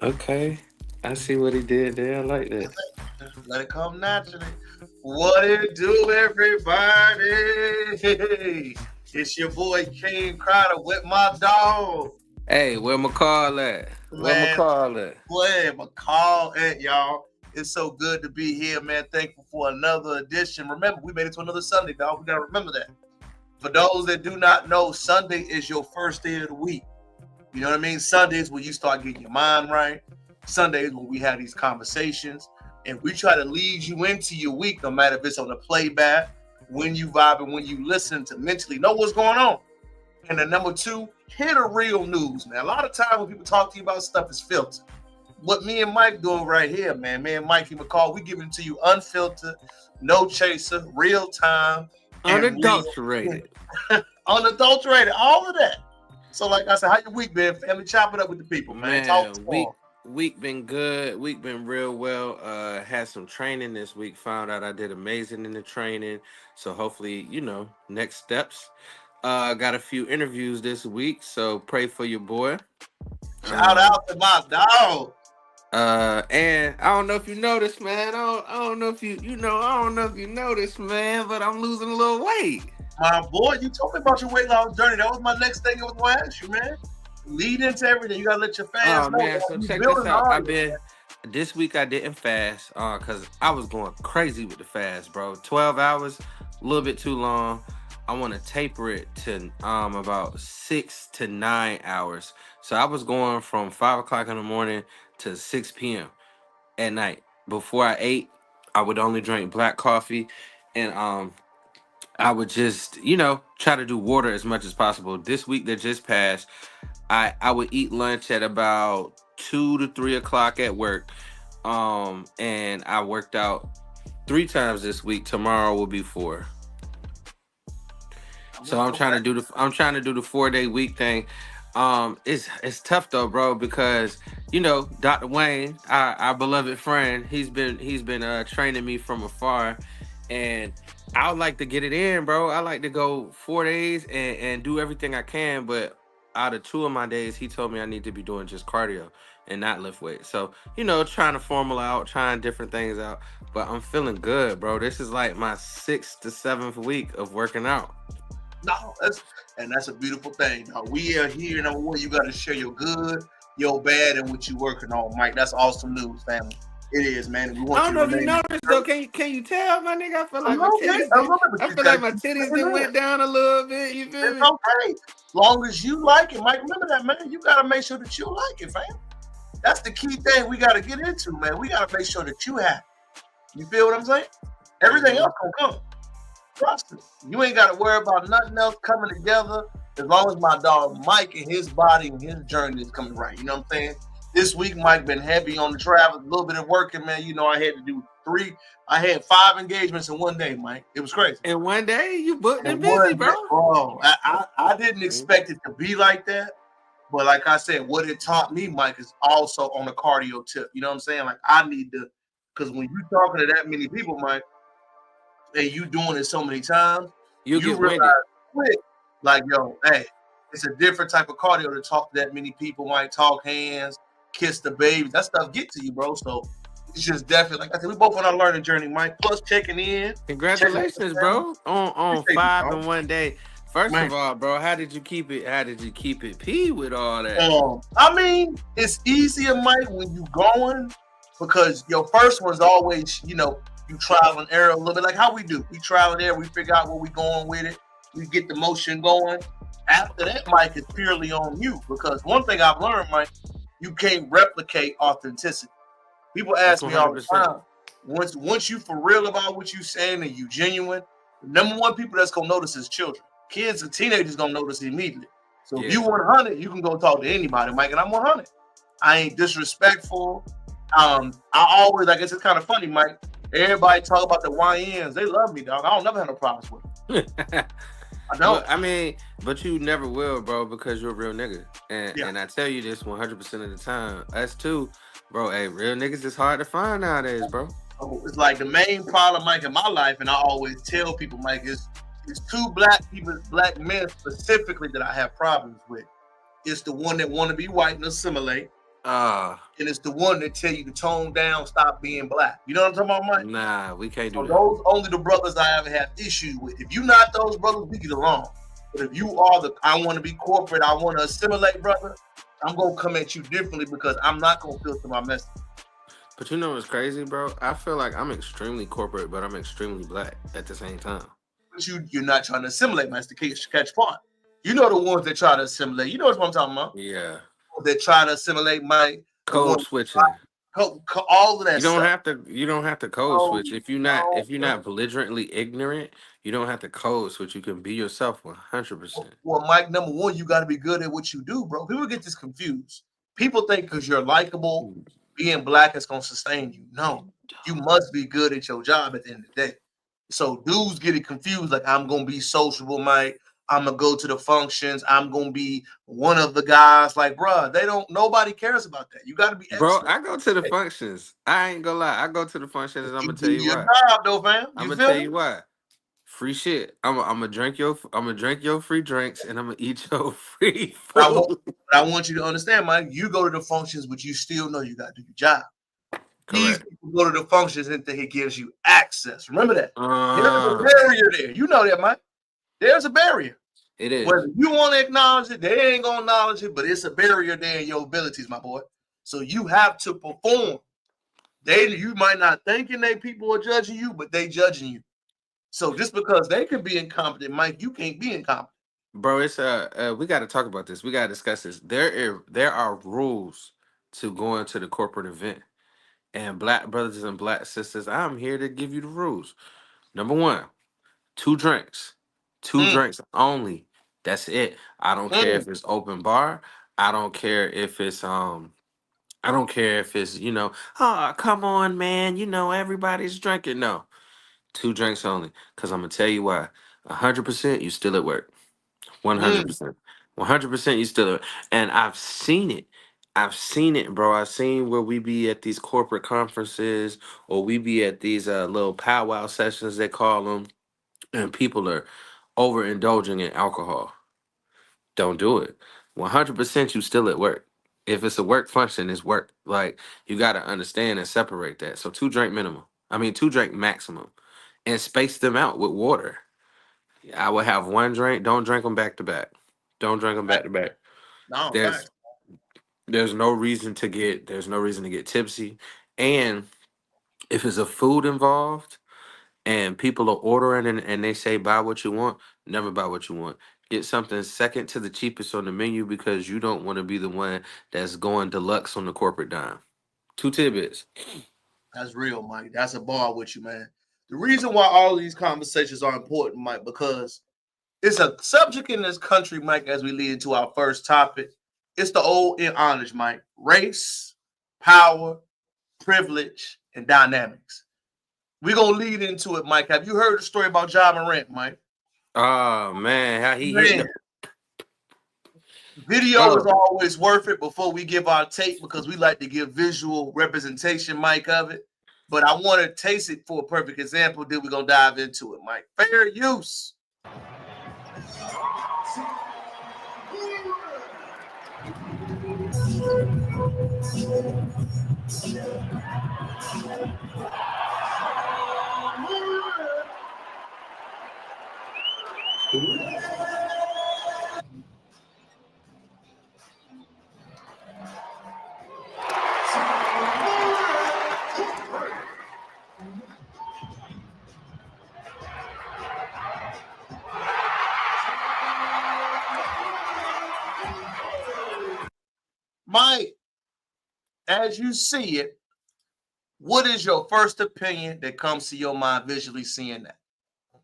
Okay. I see what he did there. I like that. Let it come naturally. What it do, everybody? It's your boy King Crowder with my dog. Hey, where McCall at? Where Man, McCall at? boy, my call at y'all. It's so good to be here, man. Thankful for another edition. Remember, we made it to another Sunday, dog. We gotta remember that. For those that do not know, Sunday is your first day of the week. You know what I mean? Sundays when you start getting your mind right. Sundays when we have these conversations. And we try to lead you into your week, no matter if it's on the playback, when you vibe and when you listen to mentally know what's going on. And then number two, hear the real news, man. A lot of times when people talk to you about stuff, it's filtered. What me and Mike doing right here, man. Me and Mikey McCall, we giving it to you unfiltered, no chaser, real time, Unadulterated. unadulterated, all of that. So, like I said, how your week been, family? Chop it up with the people, man. Talk to Week been good. Week been real well. Had some training this week. Found out I did amazing in the training. So hopefully, next steps. Got a few interviews this week. So pray for your boy. Shout out to my dog. And I don't know if you noticed, man. I don't know if I don't know if you noticed, man, but I'm losing a little weight. My boy, you told me about your weight loss journey. That was my next thing I was going to ask you, man. Lead into everything. You got to let your fans know. Man, so check this out. This week I didn't fast because I was going crazy with the fast, bro. 12 hours, a little bit too long. I want to taper it to about 6 to 9 hours. So I was going from 5 o'clock in the morning to 6 p.m. at night. Before I ate, I would only drink black coffee, and I would just, try to do water as much as possible. This week that just passed, I would eat lunch at about 2 to 3 o'clock at work. And I worked out 3 times this week. Tomorrow will be 4. So I'm trying to do the 4-day week thing. It's tough though, bro, because Dr. Wayne, our beloved friend, he's been training me from afar, and I would like to get it in, bro. I like to go 4 days and do everything I can, but out of 2 of my days, he told me I need to be doing just cardio and not lift weights. So, trying to formula out, trying different things out, but I'm feeling good, bro. This is like my 6th to 7th week of working out. No, that's a beautiful thing. Now, we are here. Number one, you got to share your good, your bad, and what you working on, Mike. That's awesome news, family. It is, man. We want I don't know if you noticed though. Can you tell, my nigga? I feel like my titties done went down a little bit. You feel me? Okay. As long as you like it, Mike. Remember that, man. You gotta make sure that you like it, fam. That's the key thing we gotta get into, man. We gotta make sure that you happy. You feel what I'm saying? Everything else gonna come. Trust me. You ain't gotta worry about nothing else coming together as long as my dog Mike and his body and his journey is coming right. You know what I'm saying? This week, Mike been heavy on the travel, a little bit of working, man. I had to do 5 engagements in one day, Mike. It was crazy. In one day, you booked and busy, bro. Bro, I didn't expect it to be like that. But like I said, what it taught me, Mike, is also on the cardio tip. You know what I'm saying? Like I need to, because when you're talking to that many people, Mike, and you doing it so many times, you realize quick, like, yo, hey, it's a different type of cardio to talk to that many people, Mike, talk hands, kiss the babies. That stuff get to you, bro. So it's just definitely, like I said, we both on our learning journey, Mike. Plus checking in. Congratulations, bro, on 5 in one day. First of all, bro, how did you keep it P with all that? I mean, it's easier, Mike, when you going, because your first one's always, you trial and error a little bit, like how we do. We trial and error, we figure out where we going with it, we get the motion going. After that, Mike, is purely on you, because one thing I've learned, Mike, you can't replicate authenticity. People ask me all the time, once you for real about what you saying and you genuine, the number one people that's gonna notice is children. Kids and teenagers gonna notice immediately. So if you 100, you can go talk to anybody, Mike, and I'm 100. I ain't disrespectful. I always, I guess it's kind of funny, Mike. Everybody talk about the YNs. They love me, dog. I don't never have no problems with them. I don't. But you never will, bro, because you're a real nigga. And I tell you this 100% of the time. Us too, bro. Hey, real niggas is hard to find nowadays, bro. So it's like the main problem, Mike, in my life, and I always tell people, Mike, is 2 black people, black men specifically, that I have problems with. It's the one that want to be white and assimilate. Uh and it's the one that tell you to tone down, stop being black. You know what I'm talking about, Mike? nah, we can't do So that. those only the brothers I ever have issues with. If you not those brothers, we get along. But if you are the I want to be corporate, I want to assimilate, brother, I'm gonna come at you differently because I'm not gonna filter my message. But you know what's crazy, bro? I feel like I'm extremely corporate, but I'm extremely black at the same time. But you're not trying to assimilate, man. It's the catch part. You know the ones that try to assimilate. You know what I'm talking about? Yeah. That try to assimilate, Mike. The Code one switching. all of that You don't stuff. have to you don't have to code No, switch. If you're not no, if you're no. not belligerently ignorant, you don't have to code switch. You can be yourself 100%. Well, Mike, number one, you got to be good at what you do, bro. People get this confused. People think because you're likable, being black is going to sustain you. No, you must be good at your job at the end of the day. So dudes get it confused. Like, I'm going to be sociable, Mike. I'm going to go to the functions. I'm going to be one of the guys. Like, bro, nobody cares about that. You got to be Bro, excellent. I go to the functions. I ain't gonna lie. I go to the functions and I'm You gonna tell do you your why. job, though, fam. I'm You gonna feel tell me? you why. Free shit. I'm gonna drink your free drinks and I'm gonna eat your free But I want, food. but I want you to understand, Mike. You go to the functions, but you still know you got to do your job. These Correct. people go to the functions and think it gives you access. Remember that. There's a Uh, barrier there. You know that, Mike. There's a barrier. it is. Whether you want to acknowledge it, they ain't gonna acknowledge it, but it's a barrier there in your abilities, my boy. So you have to perform. You might not thinking they people are judging you, but they judging you. So just because they can be incompetent, Mike, you can't be incompetent. Bro, it's we gotta talk about this. We gotta discuss this. There are rules to going to the corporate event. And black brothers and black sisters, I'm here to give you the rules. Number one, two drinks. Two Mm, drinks only. That's it. I don't care mm, if it's open bar. I don't care if it's I don't care if it's, oh, come on, man, everybody's drinking. No. Two drinks only. Cause I'm gonna tell you why. 100% you still at work. mm. 100%. 100% you still at. And I've seen it. I've seen it, bro. I've seen where we be at these corporate conferences or we be at these little powwow sessions, they call them, and people are overindulging in alcohol. Don't do it. 100% you still at work. If it's a work function, it's work. Like, you got to understand and separate that. So, two drink minimum. I mean, two drink maximum. And space them out with water. I would have one drink. Don't drink them back to back. Don't drink them back to back. No, There's facts. there's no reason to get tipsy. And if it's a food involved, and people are ordering and they say buy what you want, never buy what you want. Get something second to the cheapest on the menu because you don't want to be the one that's going deluxe on the corporate dime. Two tidbits. That's real, Mike. That's a bar with you, man. The reason why all these conversations are important, Mike, because it's a subject in this country, Mike, as we lead into our first topic. It's the old and honest, Mike. Race, power, privilege, and dynamics. We're gonna lead into it, Mike. Have you heard the story about Morant, Mike? Oh man, how he hitting Man, the video is bro. always worth it before we give our take because we like to give visual representation, Mike, of it. But I want to taste it for a perfect example. Then we're gonna dive into it, Mike. Fair use. Mike, as you see it, what is your first opinion that comes to your mind visually seeing that?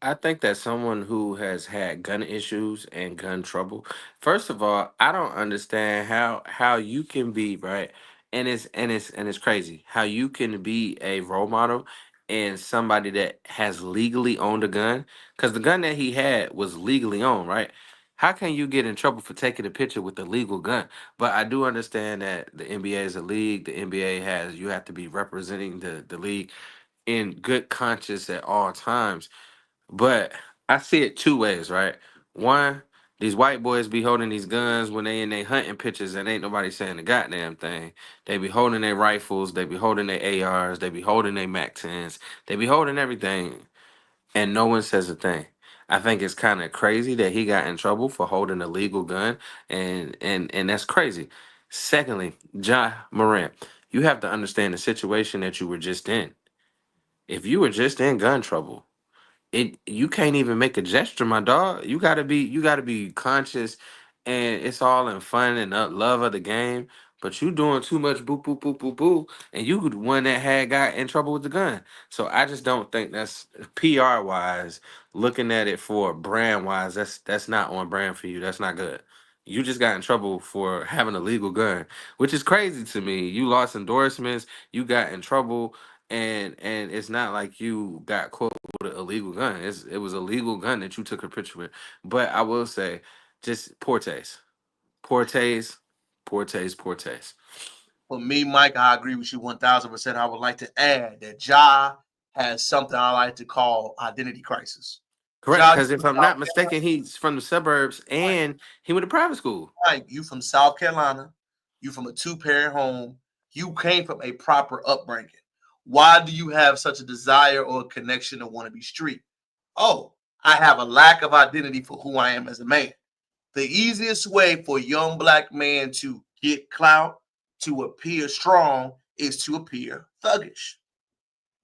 I think that someone who has had gun issues and gun trouble, first of all, I don't understand how you can be right, and it's crazy how you can be a role model and somebody that has legally owned a gun, because the gun that he had was legally owned, right? How can you get in trouble for taking a picture with a legal gun? But I do understand that the NBA is a league. The NBA has you have to be representing the league in good conscience at all times. But I see it two ways, right? One, These white boys be holding these guns when they in their hunting pictures and ain't nobody saying the goddamn thing. They be holding their rifles, they be holding their ARs, they be holding their MAC 10s, they be holding everything, and no one says a thing. I think it's kind of crazy that he got in trouble for holding a legal gun, and that's crazy. Secondly, John Morant, you have to understand the situation that you were just in. If you were just in gun trouble, you can't even make a gesture, my dog. You gotta be conscious, and it's all in fun and love of the game. But you doing too much boo boo boo boo boo, and you the one that had got in trouble with the gun. So I just don't think that's PR wise. Looking at it for brand wise, that's not on brand for you. That's not good. You just got in trouble for having a legal gun, which is crazy to me. You lost endorsements. You got in trouble, and it's not like you got caught with an illegal gun. It was a legal gun that you took a picture with. But I will say, just poor taste, poor taste, poor taste, poor taste. For me, Mike, I agree with you 1000%. I would like to add that Ja has something I like to call identity crisis. Correct, Ja, because if I'm not mistaken, he's from the suburbs and he went to private school. Mike, you from South Carolina, you from a two-parent home, you came from a proper upbringing. Why do you have such a desire or a connection to want to be street? Oh, I have a lack of identity for who I am as a man. The easiest way for a young black man to get clout, to appear strong, is to appear thuggish.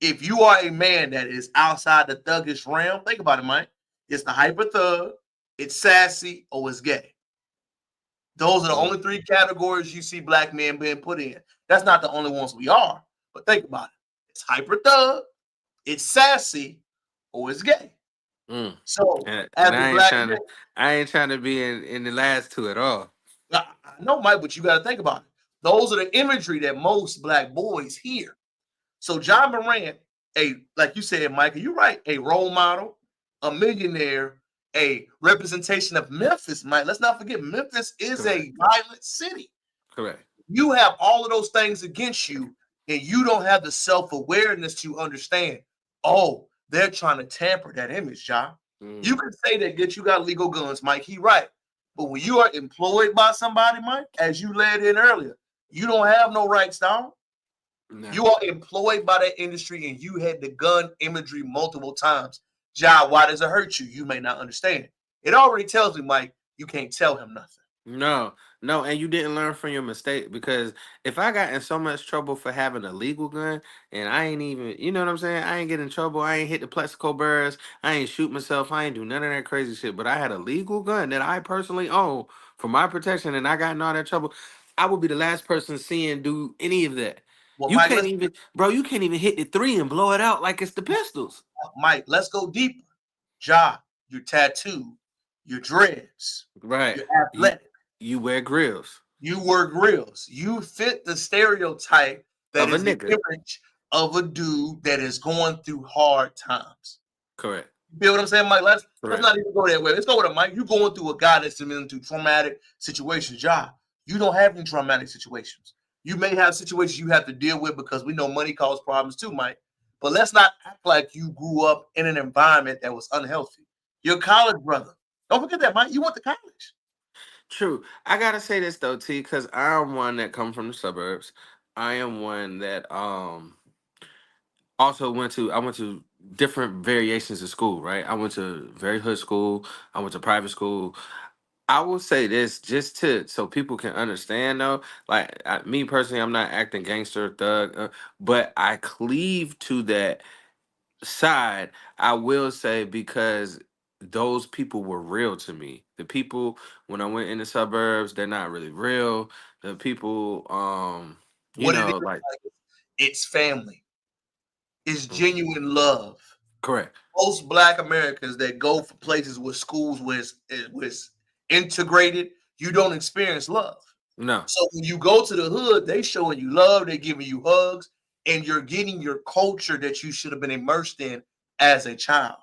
If you are a man that is outside the thuggish realm, think about it, Mike. It's the hyper thug, it's sassy, or it's gay. Those are the only three categories you see black men being put in. That's not the only ones we are, but think about it. It's hyper thug, it's sassy, or it's gay. So as And a I ain't black trying man, to, I ain't trying to be in the last two at all. I know, Mike, but you got to think about it. Those are the imagery that most black boys hear. So John Morant, like you said, Michael, you're right, a role model, a millionaire, a representation of Memphis, Mike. Let's not forget, Memphis is Correct. a violent city. Correct. You have all of those things against you, and you don't have the self-awareness to understand, oh, they're trying to tamper that image, John. You can say that you got legal guns, Mike. He right. But when you are employed by somebody, Mike, as you led in earlier, you don't have no rights, dog. No. You are employed by that industry and you had the gun imagery multiple times. Ja, why does it hurt you? You may not understand. It already tells me, Mike, you can't tell him nothing. No, no, and you didn't learn from your mistake because if I got in so much trouble for having a legal gun and I ain't even, you know what I'm saying? I ain't get in trouble. I ain't hit the Plexico burrs. I ain't shoot myself. I ain't do none of that crazy shit. But I had a legal gun that I personally own for my protection and I got in all that trouble. I would be the last person seeing do any of that. Well, You Mike, can't even, bro, you can't even hit the three and blow it out like it's the pistols. let's go deeper. Ja, you're tattooed, you're dreads, Right. you're You athletic, you wear grills you wear grills. You fit the stereotype that of a is the nigga. image of a dude that is going through hard times. Correct. You feel what I'm saying, Mike? Let's Correct. not even go that way. Let's go with it, Mike. You're going through a guy that's been through traumatic situations. Ja, you don't have any traumatic situations. You may have situations you have to deal with because we know money causes problems too, Mike. But let's not act like you grew up in an environment that was unhealthy. You're a college brother. Don't forget that, Mike. You went to college. True. I gotta say this though, T, because I'm one that come from the suburbs. I am one that also I went to different variations of school, right? I went to very hood school, I went to private school. I will say this just to so people can understand though, like me personally, I'm not acting gangster thug, but I cleave to that side, I will say, because those people were real to me. The people when I went in the suburbs, they're not really real. The people, What it is, like like, it's family. It's mm, genuine love. correct. Most Black Americans that go for places with schools where it's integrated, you don't experience love. No, So when you go to the hood, they showing you love, they giving you hugs, and you're getting your culture that you should have been immersed in as a child.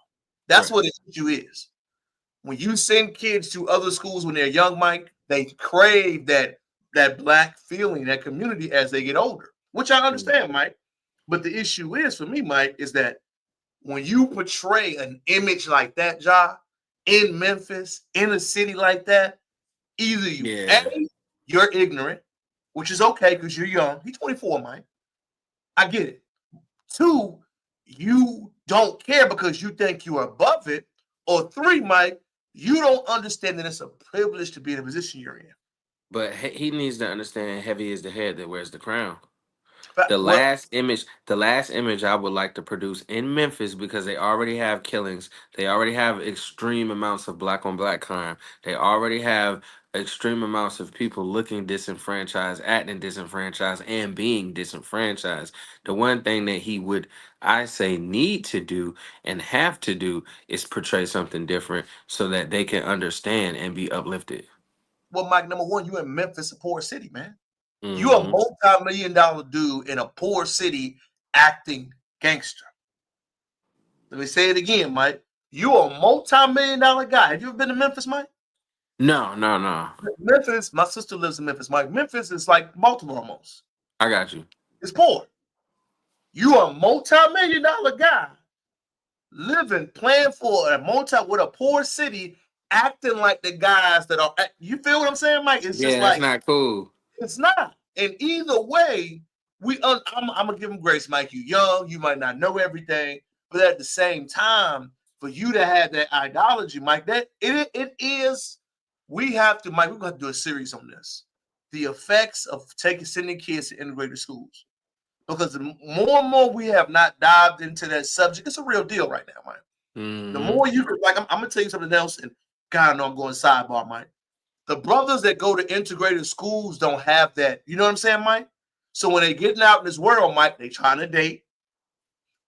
That's correct. what issue is. When you send kids to other schools when they're young, Mike, they crave that Black feeling, that community as they get older, which I Mm, understand, Mike. But the issue is for me, Mike, is that when you portray an image like that, Ja, in Memphis, in a city like that, either Yeah, you're ignorant, which is okay because you're young. He's 24, Mike. I get it. Two, you don't care because you think you're above it. Or three, Mike, you don't understand that it's a privilege to be in the position you're in. but he needs to understand heavy is the head that wears the crown. But, well, The last image I would like to produce in Memphis, because they already have killings, they already have extreme amounts of black on black crime, they already have extreme amounts of people looking disenfranchised, acting disenfranchised, and being disenfranchised. The one thing that he would, I say, need to do and have to do is portray something different so that they can understand and be uplifted. well, Mike, number one, you in Memphis, a poor city, man. You a Hmm. multi-million-dollar dude in a poor city acting gangster. Let me say it again, Mike. You a multi-million-dollar guy. Have you ever been to Memphis, Mike? No, no, no. Memphis, my sister lives in Memphis, Mike. Memphis is like Baltimore almost. I got you. It's poor. You a multi-million-dollar guy living, playing for a multi with a poor city, acting like the guys that are. You feel what I'm saying, Mike? It's just Yeah, that's like not cool. it's not. And either way, I'm gonna give him grace, Mike. You young, you might not know everything, but at the same time, for you to have that ideology, Mike, that it is. We have to, Mike. We're gonna have to do a series on this. The effects of sending kids to integrated schools, because the more and more we have not dived into that subject, it's a real deal right now, Mike. The Hmm. more you can, like, I'm gonna tell you something else, and God, I know I'm going sidebar, Mike. The brothers that go to integrated schools don't have that. You know what I'm saying, Mike? So when they getting out in this world, Mike, they trying to date,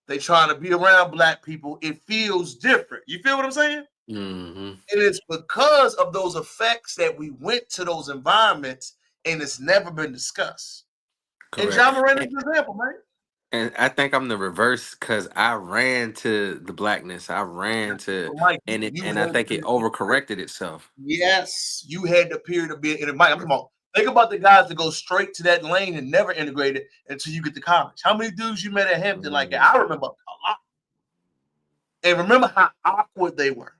they trying to be around black people. It feels different. You feel what I'm saying? Hmm. And it's because of those effects that we went to those environments, and it's never been discussed. And Correct. John Moran is an example, man. And I think I'm the reverse because I ran to the blackness. I ran to, So, Mike, and it, you and I had think it overcorrected itself. yes, you had the period of being in it. Mike, I'm talking about. Think about the guys that go straight to that lane and never integrate it until you get to college. How many dudes you met at Hampton like that? Mm. I remember a lot. And remember how awkward they were.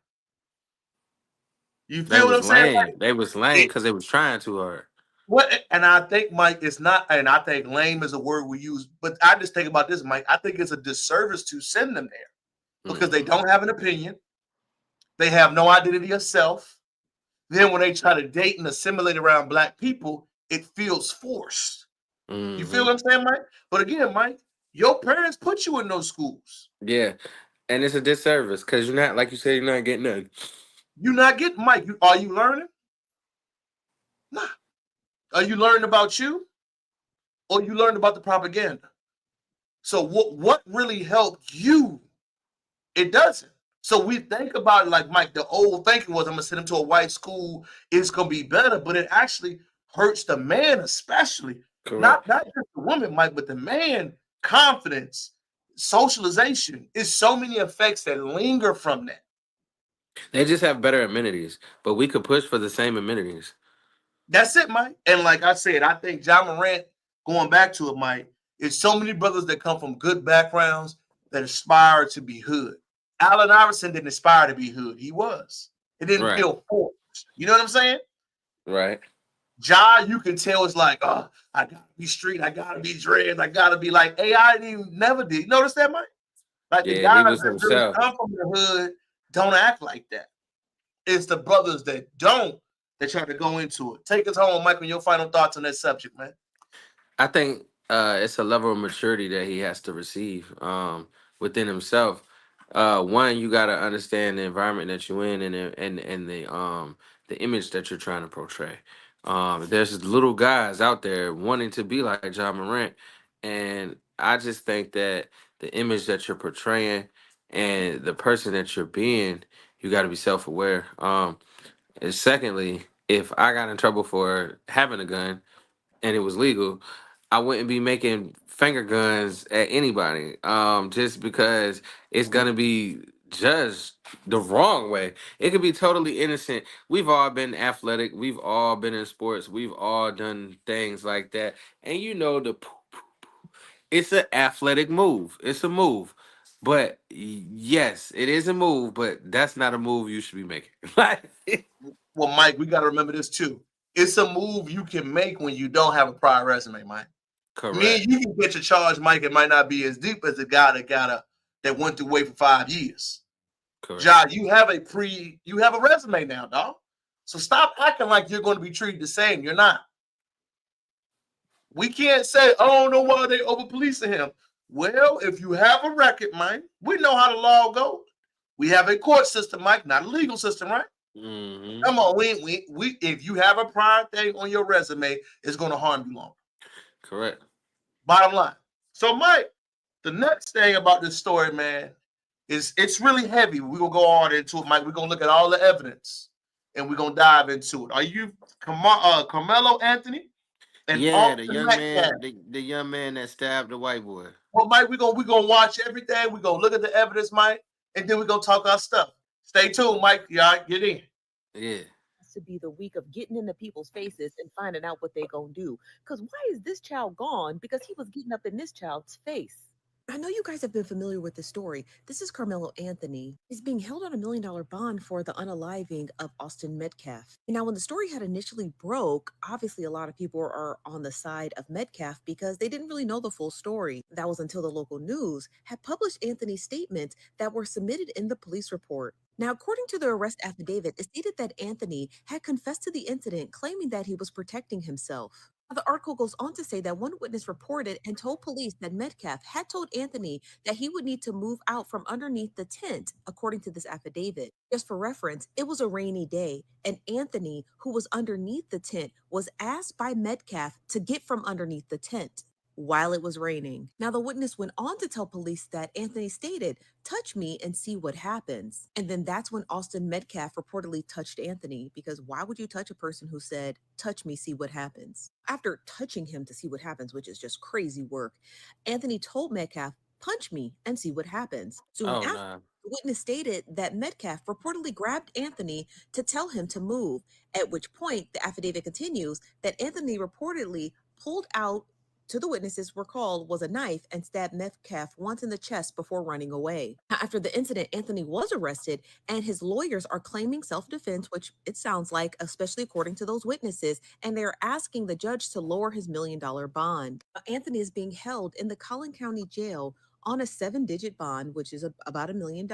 You They feel what was I'm saying? lame. They was lame It, because they was trying too hard. what? And I think, Mike, it's not. And I think lame is a word we use. But I just think about this, Mike. I think it's a disservice to send them there because they Hmm. don't have an opinion. They have no identity of self. Then when they try to date and assimilate around black people, it feels forced. You feel Hmm. what I'm saying, Mike? But again, Mike, your parents put you in those schools. Yeah, and it's a disservice because you're not, like you said, you're not getting nothing. You're not getting, Mike. Are you learning? Nah. Are you learning about you, or you learned about the propaganda? So what really helped you? It doesn't. So we think about it like, Mike, the old thinking was, I'm gonna send him to a white school, it's gonna be better, but it actually hurts the man, especially Correct. not just the woman, Mike, but the man confidence, socialization. Is so many effects that linger from that. They just have better amenities, but we could push for the same amenities. That's it, Mike. And like I said, I think John Morant, going back to it, Mike, is so many brothers that come from good backgrounds that aspire to be hood. Allen Iverson didn't aspire to be hood. He was. It didn't Right. feel forced. You know what I'm saying? Right. Ja, you can tell it's like, oh, I gotta be street, I gotta be dreads, I gotta be like AI didn't never did. You notice that, Mike? Like the Yeah, he guys was that really himself. come from the hood don't act like that. It's the brothers that don't that try to go into it. Take us home, Michael. Your final thoughts on that subject, man. I think it's a level of maturity that he has to receive within himself. One, you got to understand the environment that you're in, and the image that you're trying to portray. There's little guys out there wanting to be like John Morant, and I just think that the image that you're portraying and the person that you're being, you got to be self aware. And secondly, if I got in trouble for having a gun and it was legal, I wouldn't be making finger guns at anybody. Just because it's gonna be judged the wrong way. It could be totally innocent. We've all been athletic. We've all been in sports. We've all done things like that. And you know it's an athletic move. It's a move. But yes, it is a move, but that's not a move you should be making. Like, Well, Mike, we got to remember this too. It's a move you can make when you don't have a prior resume, Mike. Me and correct. you can get your charge, Mike. It might not be as deep as the guy that went through way for 5 years. Correct. John, you have a resume now, dog. So stop acting like you're going to be treated the same. You're not. We can't say, I don't know why they over policing him. Well, if you have a record, Mike, we know how the law goes. We have a court system, Mike, not a legal system, right? Mm-hmm. Come on, we if you have a prior thing on your resume, it's going to harm you longer. Correct. Bottom line. So, Mike, the next thing about this story, man, is it's really heavy. We're gonna go on into it, Mike. We're gonna look at all the evidence and we're gonna dive into it. Are you Karmelo Anthony and Yeah, the Austin young Metcalf? man, the young man that stabbed the white boy. Well, Mike, we're gonna watch everything. We're gonna look at the evidence, Mike, and then we're gonna talk our stuff. Stay tuned, Mike. Y'all get in. Yeah. To be the week of getting into people's faces and finding out what they gonna do. Because why is this child gone? Because he was getting up in this child's face. I know you guys have been familiar with this story. This is Carmelo Anthony. He's being held on $1 million bond for the unaliving of Austin Metcalf. Now, when the story had initially broke, obviously a lot of people are on the side of Metcalf because they didn't really know the full story. That was until the local news had published Anthony's statements that were submitted in the police report. Now, according to the arrest affidavit, it stated that Anthony had confessed to the incident, claiming that he was protecting himself. Now, the article goes on to say that one witness reported and told police that Metcalf had told Anthony that he would need to move out from underneath the tent, according to this affidavit. Just for reference, it was a rainy day, and Anthony, who was underneath the tent, was asked by Metcalf to get from underneath the tent while it was raining. Now, the witness went on to tell police that Anthony stated, "Touch me and see what happens." And then that's when Austin Metcalf reportedly touched Anthony, because why would you touch a person who said, "Touch me, see what happens"? After touching him to see what happens, which is just crazy work, Anthony told Metcalf, "Punch me and see what happens." Soon Oh after, nah. the witness stated that Metcalf reportedly grabbed Anthony to tell him to move, at which point the affidavit continues that Anthony reportedly pulled out, to the witnesses were called, was a knife and stabbed Metcalf once in the chest before running away. Now, after the incident, Anthony was arrested and his lawyers are claiming self-defense, which it sounds like, especially according to those witnesses, and they're asking the judge to lower his $1 million bond. Now, Anthony is being held in the Collin County Jail on a 7-digit bond, which is about $1 million,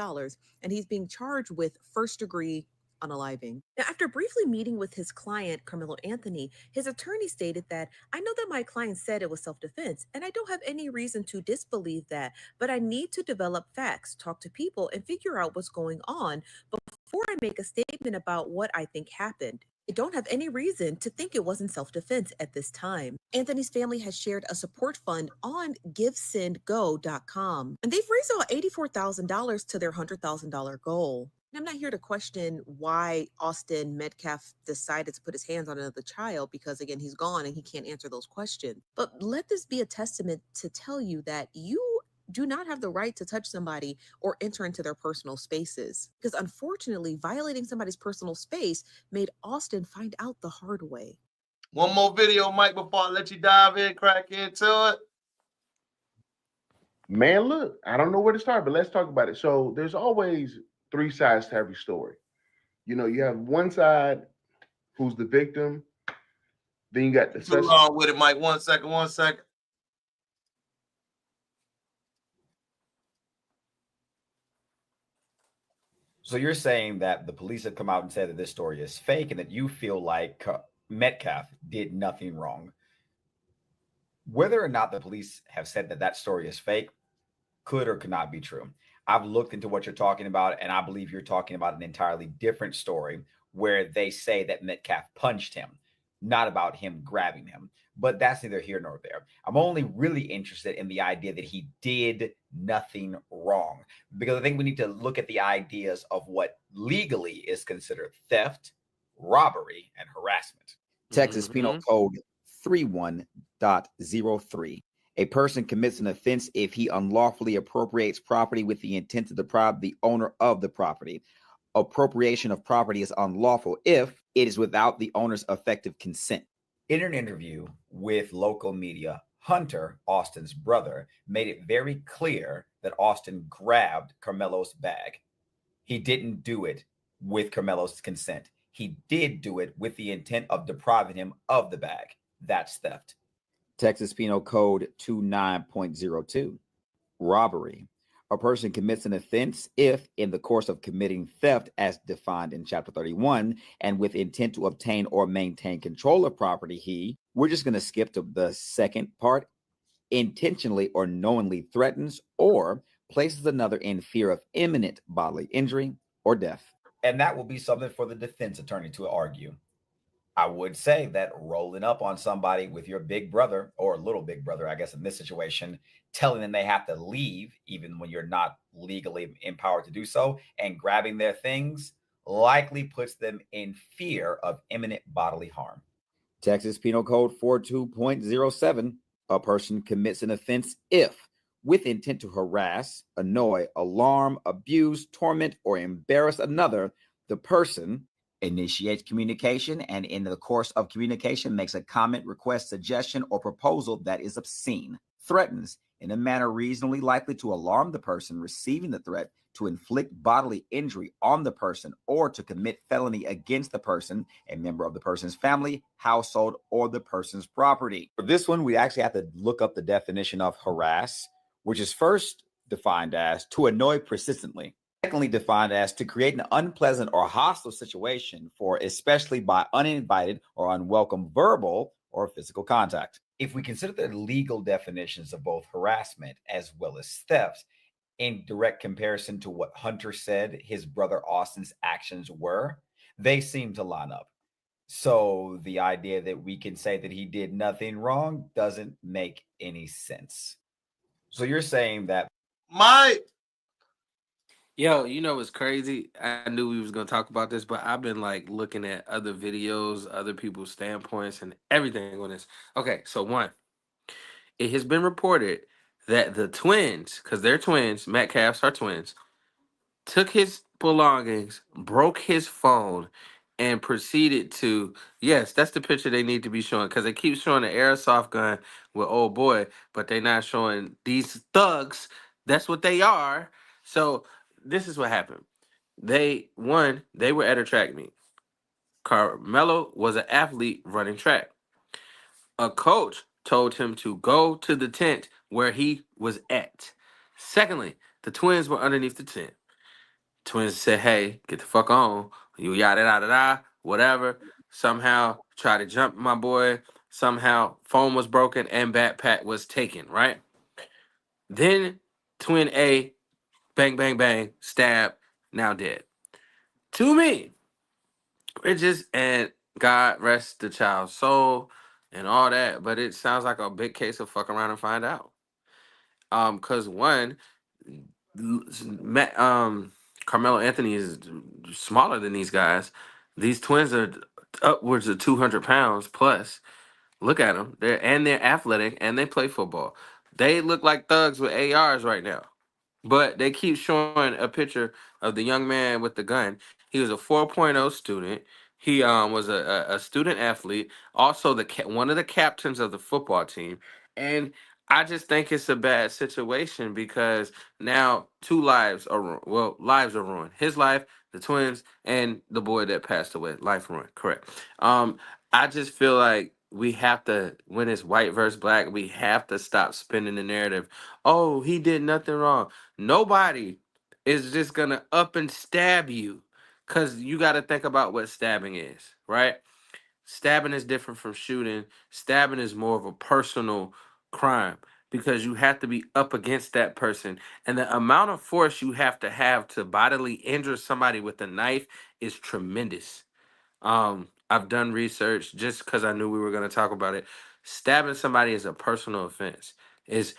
and he's being charged with first-degree unaliving. Now, after briefly meeting with his client, Carmelo Anthony, his attorney stated that, "I know that my client said it was self-defense, and I don't have any reason to disbelieve that, but I need to develop facts, talk to people, and figure out what's going on before I make a statement about what I think happened. I don't have any reason to think it wasn't self-defense at this time." Anthony's family has shared a support fund on GiveSendGo.com, and they've raised about $84,000 to their $100,000 goal. And I'm not here to question why Austin Metcalf decided to put his hands on another child, because again, he's gone and he can't answer those questions. But let this be a testament to tell you that you do not have the right to touch somebody or enter into their personal spaces. Because unfortunately, violating somebody's personal space made Austin find out the hard way. One more video, Mike, before I let you dive in, crack into it. Man, look, I don't know where to start, but let's talk about it. So there's always 3 sides to every story. You know, you have one side who's the victim, then you got the Too long with it, Mike. 1 second, 1 second. So you're saying that the police have come out and said that this story is fake and that you feel like Metcalf did nothing wrong. Whether or not the police have said that that story is fake could or could not be true. I've looked into what you're talking about, and I believe you're talking about an entirely different story where they say that Metcalf punched him, not about him grabbing him. But that's neither here nor there. I'm only really interested in the idea that he did nothing wrong, because I think we need to look at the ideas of what legally is considered theft, robbery, and harassment. Texas Penal Code 31.03. A person commits an offense if he unlawfully appropriates property with the intent to deprive the owner of the property. Appropriation of property is unlawful if it is without the owner's effective consent. In an interview with local media, Hunter, Austin's brother, made it very clear that Austin grabbed Carmelo's bag. He didn't do it with Carmelo's consent. He did do it with the intent of depriving him of the bag. That's theft. Texas Penal Code 29.02. Robbery. A person commits an offense if, in the course of committing theft as defined in Chapter 31, and with intent to obtain or maintain control of property, we're just going to skip to the second part, intentionally or knowingly threatens or places another in fear of imminent bodily injury or death. And that will be something for the defense attorney to argue. I would say that rolling up on somebody with your big brother or little big brother, I guess in this situation, telling them they have to leave, even when you're not legally empowered to do so, and grabbing their things likely puts them in fear of imminent bodily harm. Texas Penal Code 42.07. A person commits an offense if, with intent to harass, annoy, alarm, abuse, torment, or embarrass another, the person initiates communication and in the course of communication makes a comment, request, suggestion, or proposal that is obscene, threatens in a manner reasonably likely to alarm the person receiving the threat, to inflict bodily injury on the person, or to commit felony against the person, a member of the person's family, household, or the person's property. For this one, we actually have to look up the definition of harass, which is first defined as to annoy persistently. Secondly, defined as to create an unpleasant or hostile situation for, especially by uninvited or unwelcome verbal or physical contact. If we consider the legal definitions of both harassment as well as theft, in direct comparison to what Hunter said his brother Austin's actions were, they seem to line up. So the idea that we can say that he did nothing wrong doesn't make any sense. So you're saying that My Yo, you know what's crazy? I knew we was gonna talk about this, but I've been like looking at other videos, other people's standpoints, and everything on this. Okay, so one, it has been reported that the twins, because they're twins, Metcalfs are twins, took his belongings, broke his phone, and proceeded to, yes, that's the picture they need to be showing, because they keep showing the airsoft gun with old boy, but they're not showing these thugs. That's what they are. So this is what happened. They were at a track meet. Karmelo was an athlete running track. A coach told him to go to the tent where he was at. Secondly, the twins were underneath the tent. Twins said, "Hey, get the fuck on." You yada yada yada, whatever. Somehow try to jump my boy. Somehow phone was broken and backpack was taken. Right. Then twin A, bang bang bang, stab, now dead. To me, it just, and God rest the child's soul and all that. But it sounds like a big case of fuck around and find out. Cause one, Carmelo Anthony is smaller than these guys. These twins are upwards of 200 pounds plus. Look at them. They're athletic and they play football. They look like thugs with ARs right now. But they keep showing a picture of the young man with the gun. He was a 4.0 student. He was a student athlete, also one of the captains of the football team. And I just think it's a bad situation because now two lives are ruined. Well, lives are ruined. His life, the twins, and the boy that passed away. Life ruined. Correct. I just feel like we have to, when it's white versus black, we have to stop spinning the narrative. Oh, he did nothing wrong. Nobody is just gonna up and stab you, because you got to think about what stabbing is, right? Stabbing is different from shooting. Stabbing is more of a personal crime because you have to be up against that person, and the amount of force you have to bodily injure somebody with a knife is tremendous. I've done research just because I knew we were going to talk about it. Stabbing somebody is a personal offense. It's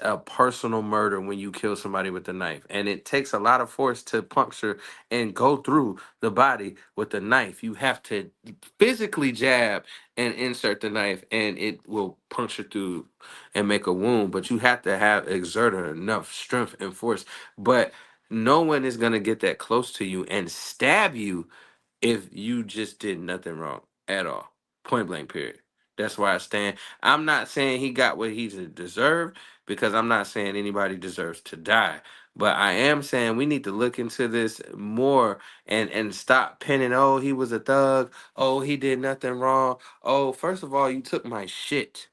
a personal murder when you kill somebody with a knife, and it takes a lot of force to puncture and go through the body with a knife. You have to physically jab and insert the knife, and it will puncture through and make a wound. But you have to have exerted enough strength and force. But no one is gonna get that close to you and stab you if you just did nothing wrong at all. Point blank, period. That's where I stand. I'm not saying he got what he deserved, because I'm not saying anybody deserves to die. But I am saying we need to look into this more and stop pinning, oh, he was a thug. Oh, he did nothing wrong. Oh, first of all, you took my shit.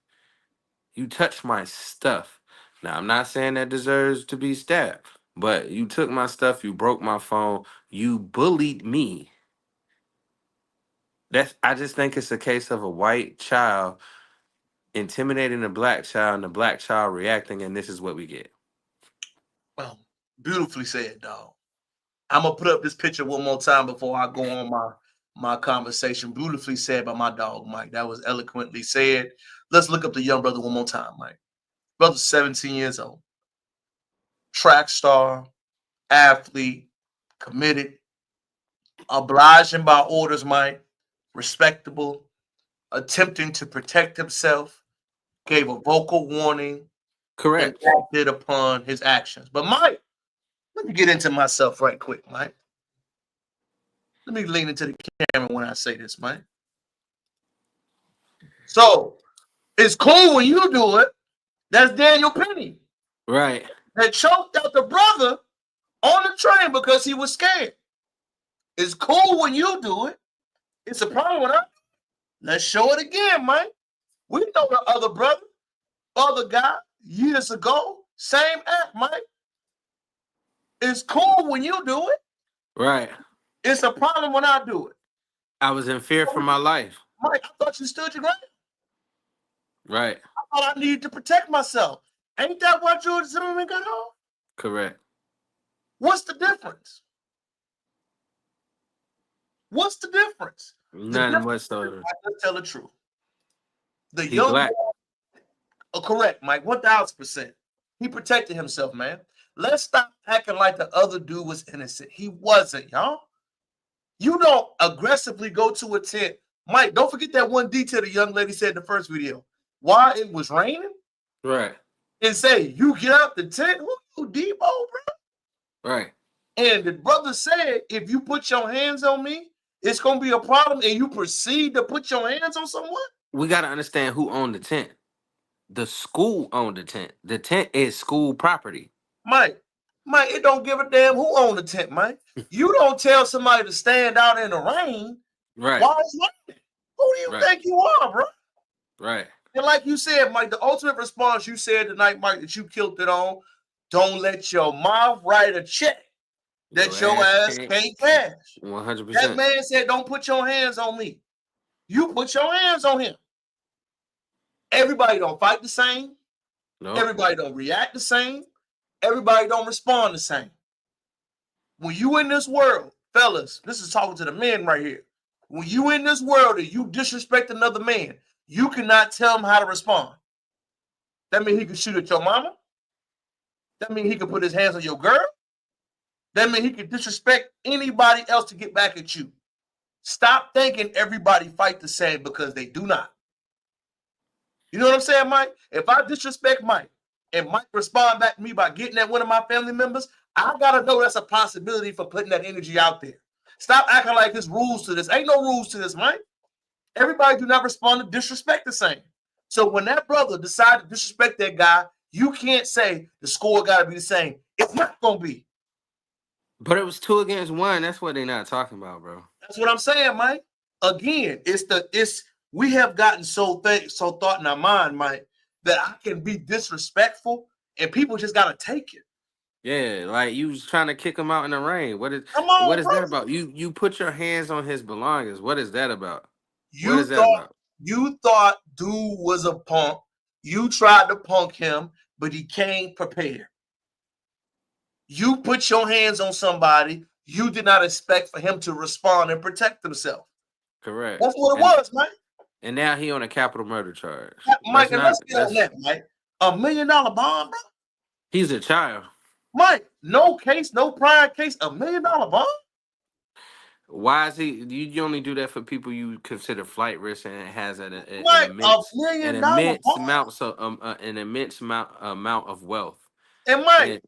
You touched my stuff. Now, I'm not saying that deserves to be stabbed, but you took my stuff. You broke my phone. You bullied me. I just think it's a case of a white child intimidating a black child and the black child reacting, and this is what we get. Well, beautifully said, dog. I'm gonna put up this picture one more time before I go on my conversation. Beautifully said by my dog, Mike. That was eloquently said. Let's look up the young brother one more time, Mike. Brother's 17 years old. Track star, athlete, committed, obliging by orders, Mike, respectable, attempting to protect himself, gave a vocal warning, and Correct. acted upon his actions. But Mike, let me get into myself right quick, Mike. Let me lean into the camera when I say this, Mike. So it's cool when you do it. That's Daniel Penny Right. that choked out the brother on the train because he was scared. It's cool when you do it. It's a problem when I do it. Let's show it again, Mike. We know the other brother, other guy, years ago, same act, Mike. It's cool when you do it. Right. It's a problem when I do it. I was in fear for my life. Mike, I thought you stood your ground. Right. I thought I needed to protect myself. Ain't that what George Zimmerman got on? Correct. What's the difference? What's the difference? None whatsoever. Let's tell the truth. The He young black. boy, correct, Mike, 1,000%. He protected himself, man. Let's stop acting like the other dude was innocent. He wasn't, y'all. You don't aggressively go to a tent. Mike, don't forget that one detail the young lady said in the first video. While it was raining, Right. and say, you get out the tent, who you, Debo, bro? Right. And the brother said, if you put your hands on me, it's going to be a problem, and you proceed to put your hands on someone? We got to understand who owned the tent. The school owned the tent. The tent is school property. Mike, it don't give a damn who owned the tent, Mike. You don't tell somebody to stand out in the rain. Right. Why is raining? Who do you think you are, bro? Right. And like you said, Mike, the ultimate response you said tonight, Mike, that you killed it on, don't let your mouth write a check that your ass can't cash. 100%. That man said, don't put your hands on me. You put your hands on him. Everybody don't fight the same. Nope. Everybody don't react the same. Everybody don't respond the same. When you in this world, fellas, this is talking to the men right here. When you in this world and you disrespect another man, you cannot tell him how to respond. That means he could shoot at your mama. That means he could put his hands on your girl. That means he could disrespect anybody else to get back at you. Stop thinking everybody fight the same, because they do not. You know what I'm saying, Mike? If I disrespect Mike and Mike respond back to me by getting at one of my family members, I got to know that's a possibility for putting that energy out there. Stop acting like there's rules to this. Ain't no rules to this, Mike. Everybody do not respond to disrespect the same. So when that brother decided to disrespect that guy, you can't say the score got to be the same. It's not going to be. But it was 2 against 1. That's what they're not talking about, bro. That's what I'm saying, Mike. Again, we have gotten so thought in our mind, Mike, that I can be disrespectful and people just got to take it. Yeah, like you was trying to kick him out in the rain. What is that about? You put your hands on his belongings. What is that about? You thought dude was a punk. You tried to punk him, but he came prepared. You put your hands on somebody. You did not expect for him to respond and protect himself. Correct. That's what it was, Mike. And now he on a capital murder charge. Mike, and let's get on that, Mike. $1 million bond, bro. He's a child. Mike, no case, no prior case, $1 million bond. Why is he? You only do that for people you consider flight risk, and it has an immense amount of wealth. And Mike,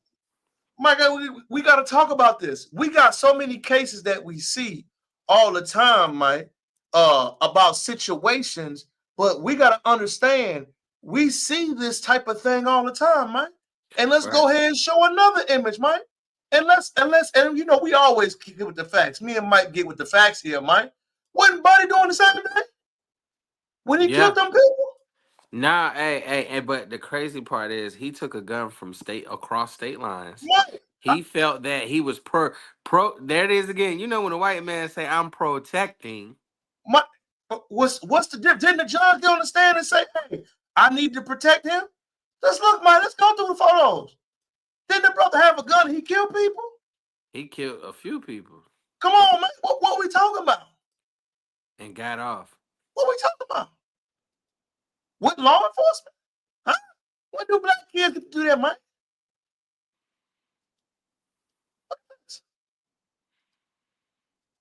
we got to talk about this. We got so many cases that we see all the time, Mike, about situations But we got to understand, we see this type of thing all the time, Mike. And let's go ahead and show another image, Mike. And and you know, we always get with the facts. Me and Mike get with the facts here, Mike. Wasn't Buddy doing the same thing when he killed them people? Nah, hey, but the crazy part is he took a gun from across state lines. Mike, He felt that he was pro. There it is again. You know when a white man say I'm protecting. Mike, what's the difference? Didn't the judge get on the stand and say, "Hey, I need to protect him"? Let's look, Mike. Let's go through the photos. Didn't the brother have a gun? He killed people. He killed a few people. Come on, man. What we talking about? And got off. What we talking about? With law enforcement? Huh? When do black kids get to do that, Mike?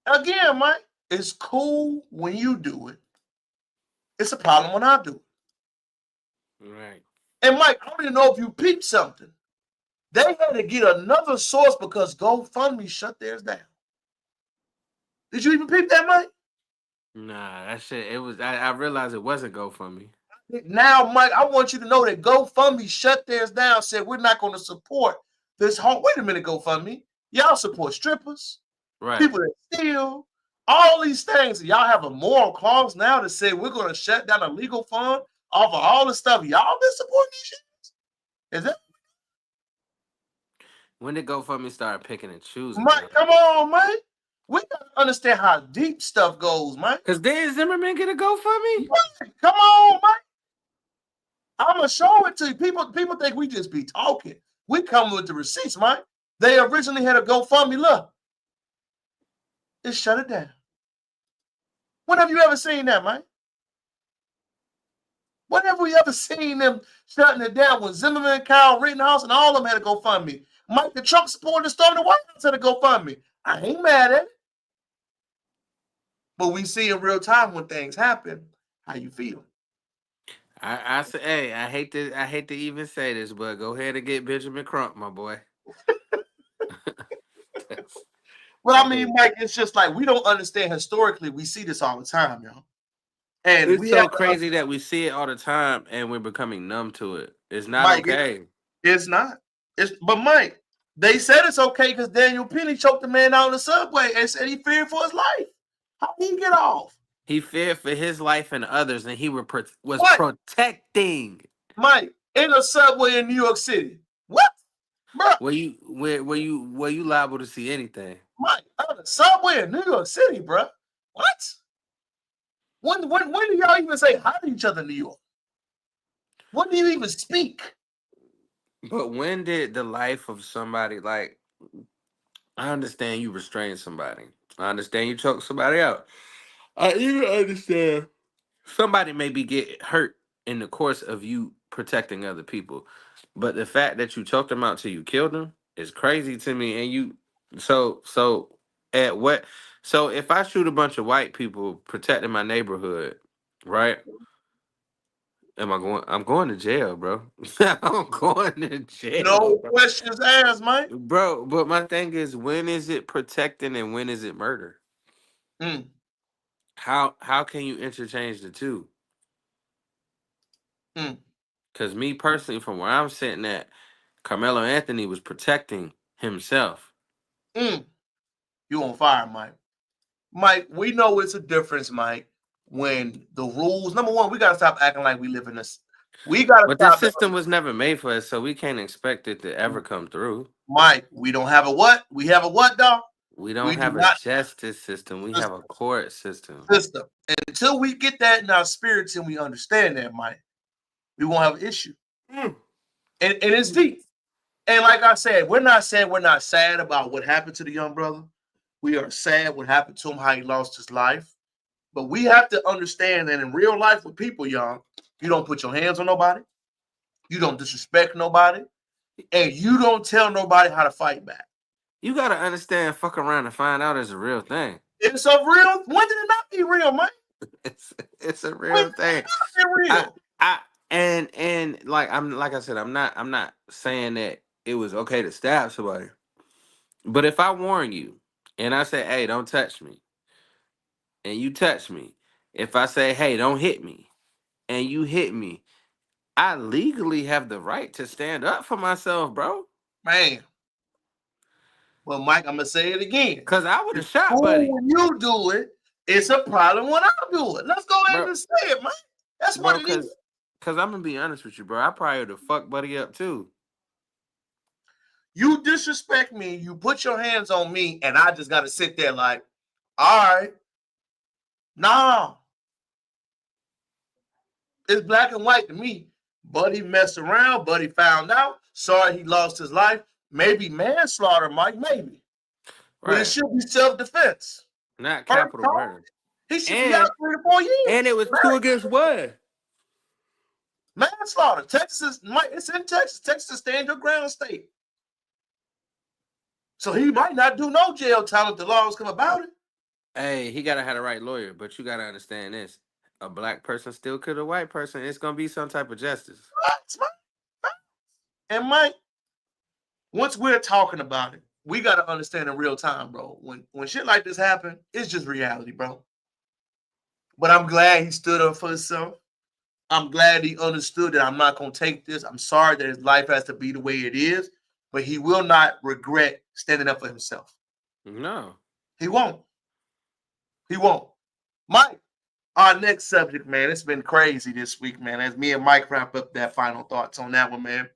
Again, Mike, it's cool when you do it. It's a problem when I do it. Right. And Mike, I don't even know if you peeped something. They had to get another source because GoFundMe shut theirs down. Did you even peep that, Mike? Nah, that shit, it was, I realized it wasn't GoFundMe. Now, Mike, I want you to know that GoFundMe shut theirs down, said we're not going to support this whole, wait a minute, GoFundMe. Y'all support strippers, right? People that steal, all these things. Y'all have a moral clause now to say we're going to shut down a legal fund off of all the stuff y'all been supporting these shit? Is that? When did GoFundMe start picking and choosing? Mike, come on, Mike. We gotta understand how deep stuff goes, Mike. Because did Zimmerman get a GoFundMe? Mike, come on, Mike. I'm gonna show it to you. People think we just be talking. We come with the receipts, Mike. They originally had a GoFundMe. Look, it shut it down. When have you ever seen that, Mike? When have we ever seen them shutting it down? When Zimmerman, Kyle Rittenhouse, and all of them had a GoFundMe. Mike, the Trump supporter stormed the White House had a GoFundMe. I ain't mad at it. But we see in real time when things happen, how you feel. I say, hey, I hate to even say this, but go ahead and get Benjamin Crump, my boy. Well, I mean, Mike, it's just like we don't understand historically. We see this all the time, y'all. And it's so crazy that we see it all the time and we're becoming numb to it. It's not Mike, okay. It's not. But Mike, they said it's okay because Daniel Penny choked the man out in the subway and said he feared for his life. How did he get off? He feared for his life and others, and he was protecting. Mike, in a subway in New York City. What? Bro. Were you liable to see anything? Mike, on a subway in New York City, bro. What? When do y'all even say hi to each other in New York? When do you even speak? But when did the life of somebody, like, I understand you restrain somebody. I understand you choke somebody out. I even understand somebody maybe get hurt in the course of you protecting other people. But the fact that you choked them out till you killed them is crazy to me. And you, so at what? So if I shoot a bunch of white people protecting my neighborhood, right? I'm going to jail, bro. I'm going to jail. No questions asked, Mike. Bro, but my thing is, when is it protecting and when is it murder? How can you interchange the two? Because me personally, from where I'm sitting at, Carmelo Anthony was protecting himself. You on fire, Mike. Mike, we know it's a difference, Mike, when the rules, number one, we got to stop acting like we live in this. But this system was never made for us, so we can't expect it to ever come through. Mike, we don't have a what? We have a what, dog? We don't have a justice system. We have a court system. And until we get that in our spirits and we understand that, Mike, we won't have an issue. And it's deep. And like I said, we're not saying we're not sad about what happened to the young brother. We are sad what happened to him, how he lost his life. But we have to understand that in real life with people, y'all, you don't put your hands on nobody. You don't disrespect nobody. And you don't tell nobody how to fight back. You got to understand, fuck around and find out is a real thing. It's a real, when did it not be real, man? It's a real thing. Real. And like I said, I'm not saying that it was okay to stab somebody. But if I warn you and I say, hey, don't touch me, and you touch me, if I say, hey, don't hit me, and you hit me, I legally have the right to stand up for myself, bro. Man. Well, Mike, I'm gonna say it again. Cause I would have It's shot cool Buddy. when you do it. It's a problem when I do it. Let's go ahead Bro. and say it, man. That's Bro, what it is. Cause I'm gonna be honest with you, bro. I probably would have fucked Buddy up too. You disrespect me, you put your hands on me, and I just gotta sit there like, all right. Nah. It's black and white to me. Buddy messed around. Buddy found out. Sorry he lost his life. Maybe manslaughter, Mike. Maybe. But it Right. should be self-defense. Not capital murder. He should be out 3 to 4 years. And it was 2 against 1. Manslaughter. Texas, Mike, it's in Texas. Texas, stand your ground state. So he might not do no jail time if the laws come about it. Hey, he gotta have the right lawyer, but you gotta understand this. A black person still killed a white person. It's gonna be some type of justice. And Mike, once we're talking about it, we gotta understand in real time, bro. When shit like this happen, it's just reality, bro. But I'm glad he stood up for himself. I'm glad he understood that I'm not gonna take this. I'm sorry that his life has to be the way it is, but he will not regret standing up for himself. No. He won't. He won't. Mike, our next subject, man, it's been crazy this week, man, as me and Mike wrap up that final thoughts on that one, man.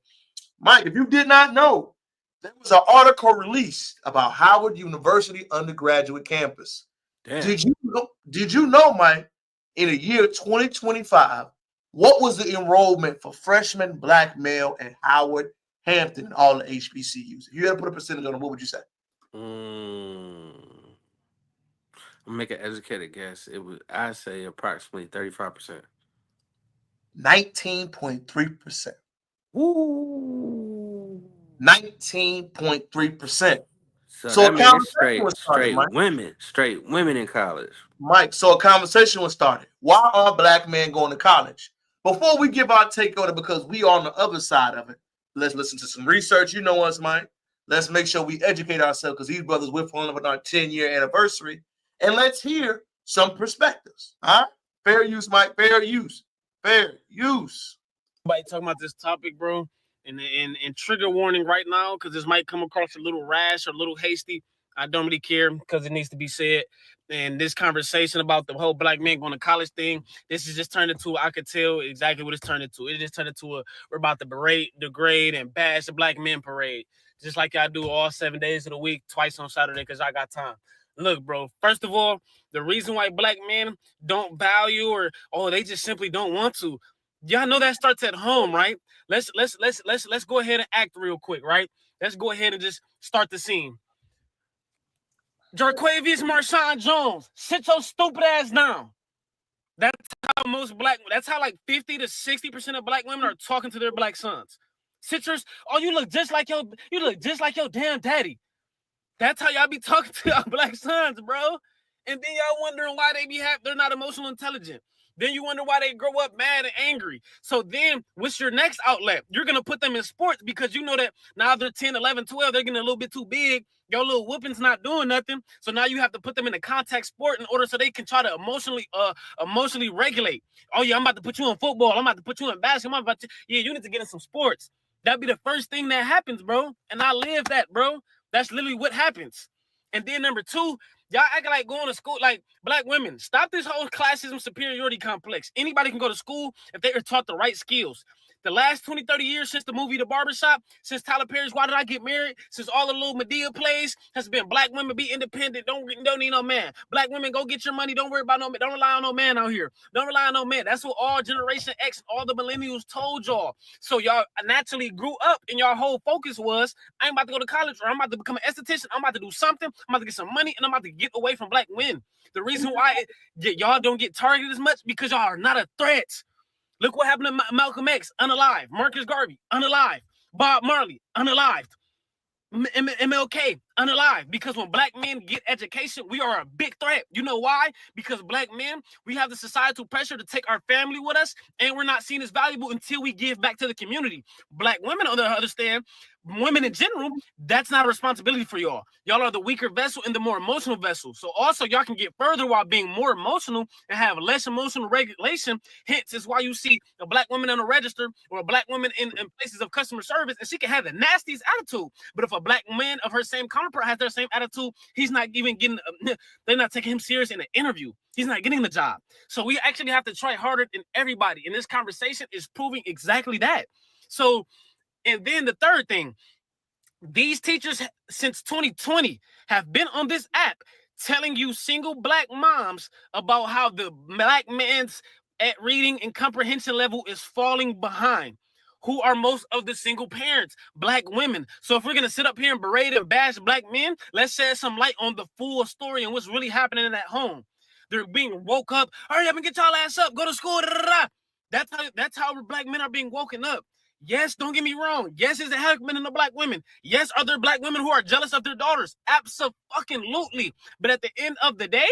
Mike, if you did not know, there was an article released about Howard University undergraduate campus. Damn. Did you know, Mike, in the year 2025, what was the enrollment for freshman black male at Howard, Hampton, and all the HBCUs? If you had to put a percentage on it, what would you say? I'll make an educated guess. I'd say approximately 35%. 19.3%. Woo. 19.3%. So that means straight Mike. women in college. Mike, so a conversation was started. Why are black men going to college? Before we give our take on it, because we are on the other side of it, let's listen to some research. You know us, Mike. Let's make sure we educate ourselves, because these brothers, we're pulling up on our 10-year anniversary. And let's hear some perspectives. All right? Fair use, Mike. Fair use. Fair use. Everybody talking about this topic, bro. And trigger warning right now, because this might come across a little rash or a little hasty. I don't really care, because it needs to be said. And this conversation about the whole black men going to college thing, this is just turned into, I could tell exactly what it's turned into. It just turned into we're about to berate, degrade, and bash the black men parade. Just like I do all 7 days of the week, twice on Saturday, because I got time. Look, bro, first of all, the reason why black men don't value or they just simply don't want to, y'all know that starts at home, right? Let's go ahead and act real quick, right? Let's go ahead and just start the scene. Jarquavius Marshawn Jones, sit your stupid ass down. That's how like 50 to 60% of black women are talking to their black sons. Citrus, you look just like your damn daddy. That's how y'all be talking to y'all black sons, bro. And then y'all wondering why they're not emotional intelligent. Then you wonder why they grow up mad and angry. So then what's your next outlet? You're going to put them in sports, because you know that now they're 10, 11, 12, they're getting a little bit too big. Your little whooping's not doing nothing. So now you have to put them in a contact sport in order so they can try to emotionally regulate. Oh yeah, I'm about to put you in football. I'm about to put you in basketball. You need to get in some sports. That'd be the first thing that happens, bro. And I live that, bro. That's literally what happens. And then number 2, y'all act like going to school, like black women. Stop this whole classism superiority complex. Anybody can go to school if they are taught the right skills. The last 20, 30 years since the movie The Barbershop, since Tyler Perry's Why Did I Get Married, since all the little Madea plays, has been black women be independent, don't need no man. Black women, go get your money, don't worry about no man, don't rely on no man out here. Don't rely on no man. That's what all Generation X, all the millennials told y'all. So y'all naturally grew up and y'all whole focus was, I ain't about to go to college, or I'm about to become an esthetician, I'm about to do something, I'm about to get some money, and I'm about to get away from black men. The reason why y'all don't get targeted as much, because y'all are not a threat. Look what happened to Malcolm X, unalive. Marcus Garvey, unalive. Bob Marley, unalive. MLK, unalive. Because when black men get education, we are a big threat. You know why? Because black men, we have the societal pressure to take our family with us, and we're not seen as valuable until we give back to the community. Black women, on the other hand, women in general, that's not a responsibility for y'all. Y'all are the weaker vessel and the more emotional vessel. So also y'all can get further while being more emotional and have less emotional regulation. Hence is why you see a black woman on a register or a black woman in places of customer service, and she can have the nastiest attitude. But if a black man of her same counterpart has their same attitude, he's not even getting, they're not taking him serious in an interview. He's not getting the job. So we actually have to try harder than everybody. And this conversation is proving exactly that. So, and then the third thing, these teachers since 2020 have been on this app telling you single black moms about how the black man's at reading and comprehension level is falling behind. Who are most of the single parents? Black women. So if we're going to sit up here and berate and bash black men, let's shed some light on the full story and what's really happening in that home. They're being woke up. Hurry up and get y'all ass up. Go to school. That's how black men are being woken up. Yes, don't get me wrong. Yes, is it happening in the black women? Yes, are there black women who are jealous of their daughters? Absolutely. But at the end of the day,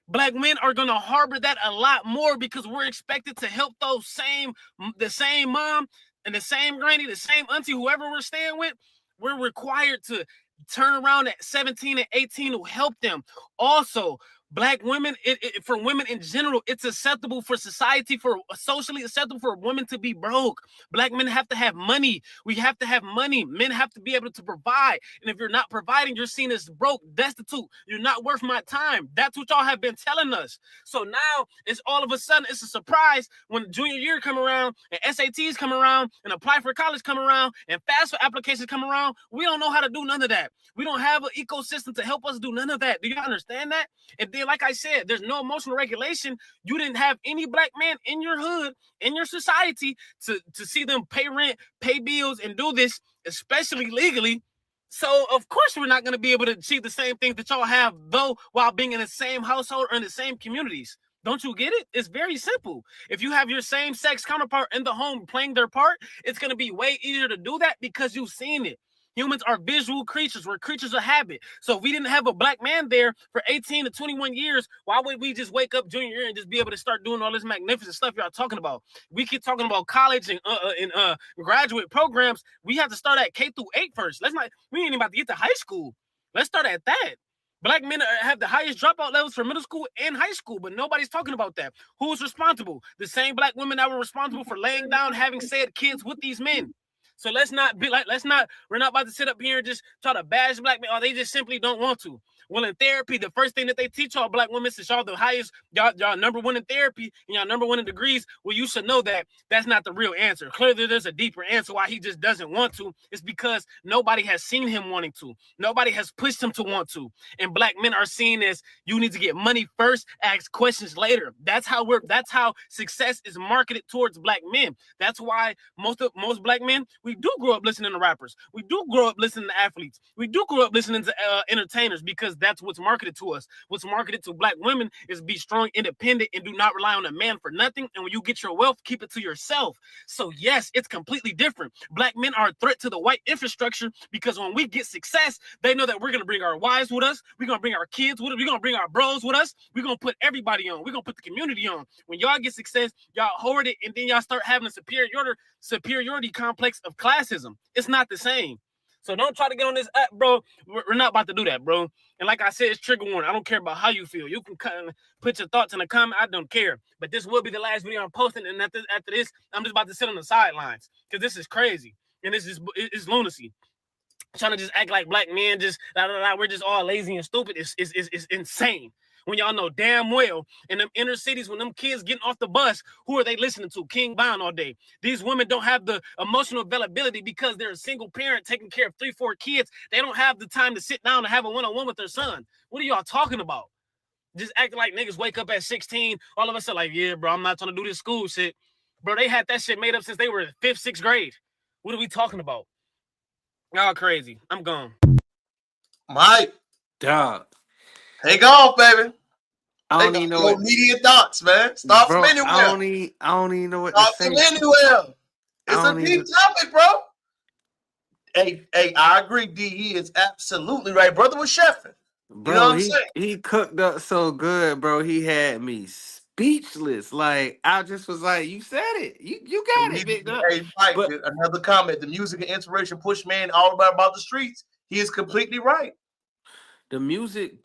black men are going to harbor that a lot more because we're expected to help the same mom and the same granny, the same auntie, whoever we're staying with. We're required to turn around at 17 and 18 to help them. Also, black women, for women in general, it's acceptable for society, for socially acceptable for women to be broke. Black men have to have money. We have to have money. Men have to be able to provide. And if you're not providing, you're seen as broke, destitute. You're not worth my time. That's what y'all have been telling us. So now it's all of a sudden, it's a surprise when junior year come around and SATs come around and apply for college come around and FAFSA applications come around. We don't know how to do none of that. We don't have an ecosystem to help us do none of that. Do you understand that? And then, like I said, there's no emotional regulation. You didn't have any black man in your hood, in your society, to see them pay rent, pay bills, and do this, especially legally. So, of course, we're not going to be able to achieve the same things that y'all have, though, while being in the same household or in the same communities. Don't you get it? It's very simple. If you have your same sex counterpart in the home playing their part, it's going to be way easier to do that because you've seen it. Humans are visual creatures. We're creatures of habit. So if we didn't have a black man there for 18 to 21 years, why would we just wake up junior year and just be able to start doing all this magnificent stuff y'all talking about? We keep talking about college and graduate programs. We have to start at K through 8 first. We ain't even about to get to high school. Let's start at that. Black men have the highest dropout levels for middle school and high school, but nobody's talking about that. Who's responsible? The same black women that were responsible for laying down, having said kids with these men. So we're not about to sit up here and just try to bash black men, or they just simply don't want to. Well, in therapy, the first thing that they teach y'all black women, since y'all the highest, y'all number one in therapy and y'all number one in degrees, well, you should know that that's not the real answer. Clearly, there's a deeper answer why he just doesn't want to. It's because nobody has seen him wanting to. Nobody has pushed him to want to. And black men are seen as you need to get money first, ask questions later. That's how success is marketed towards black men. That's why most black men, we do grow up listening to rappers. We do grow up listening to athletes. We do grow up listening to entertainers because that's what's marketed to us. What's marketed to black women is be strong, independent, and do not rely on a man for nothing. And when you get your wealth, keep it to yourself. So yes, it's completely different. Black men are a threat to the white infrastructure because when we get success, they know that we're going to bring our wives with us. We're going to bring our kids with us. We're going to bring our bros with us. We're going to put everybody on. We're going to put the community on. When y'all get success, y'all hoard it, and then y'all start having a superiority complex of classism. It's not the same. So don't try to get on this app, bro. We're not about to do that, bro. And like I said, it's trigger warning. I don't care about how you feel. You can put your thoughts in the comment. I don't care. But this will be the last video I'm posting. And after this, I'm just about to sit on the sidelines because this is crazy. And it's lunacy. Trying to just act like black men, we're just all lazy and stupid. It's insane. When y'all know damn well in them inner cities, when them kids getting off the bus, who are they listening to? King Von all day. These women don't have the emotional availability because they're a single parent taking care of 3-4 kids. They don't have the time to sit down and have a one-on-one with their son. What are y'all talking about? Just acting like niggas wake up at 16, all of a sudden like, yeah, bro, I'm not trying to do this school shit. Bro, they had that shit made up since they were in 5th, 6th grade. What are we talking about? Y'all crazy. I'm gone. Mike. Dog. Take off, baby. I don't even know what immediate thoughts, man. Start from anywhere. I don't even know what Start to say. from anywhere. It's a deep topic, bro. Hey, I agree, D. He is absolutely right. Brother was chefing. Bro, you know what I'm saying? He cooked up so good, bro. He had me speechless. Like I just was like, you said it. You got it, big dog. Hey, Mike, But another comment. The music and inspiration push man all about the streets. He is completely right. the music,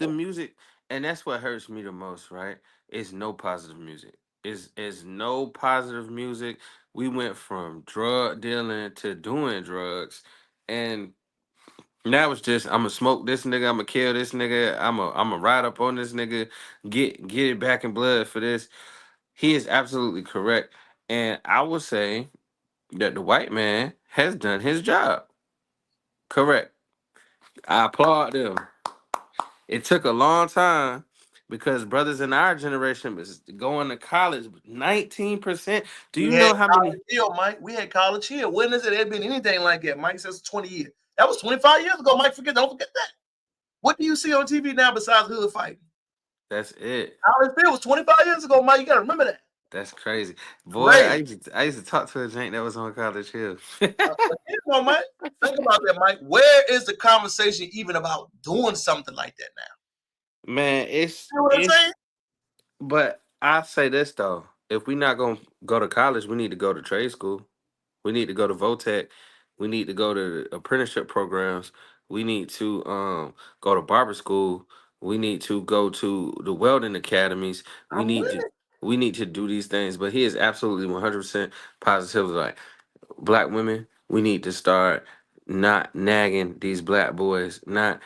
and that's what hurts me the most, right? Is no positive music. Is no positive music. We went from drug dealing to doing drugs, and now it's just I'm gonna smoke this nigga, I'm gonna kill this nigga, I'm gonna ride up on this nigga, get it back in blood for this. He is absolutely correct, and I would say that the white man has done his job. Correct. I applaud them. It took a long time because brothers in our generation was going to college. 19%. Do you We had know how many? College Hill, Mike. We had College Hill. When has it ever been anything like that, Mike? Since 20 years. That was 25 years ago, Mike. Don't forget that. What do you see on TV now besides hood fighting? That's it. College Hill was 25 years ago, Mike. You gotta remember that. That's crazy, boy. Right. I used to talk to a jank that was on College Hill. Mike. Think about that, Mike. Where is the conversation even about doing something like that now? Man, You know what I'm saying? but I say this though: if we not gonna go to college, we need to go to trade school. We need to go to Votech. We need to go to the apprenticeship programs. We need to go to barber school. We need to go to the welding academies. We I'm need with to it. we need to do these things. But he is absolutely 100% positive. Like black women, we need to start not nagging these black boys, not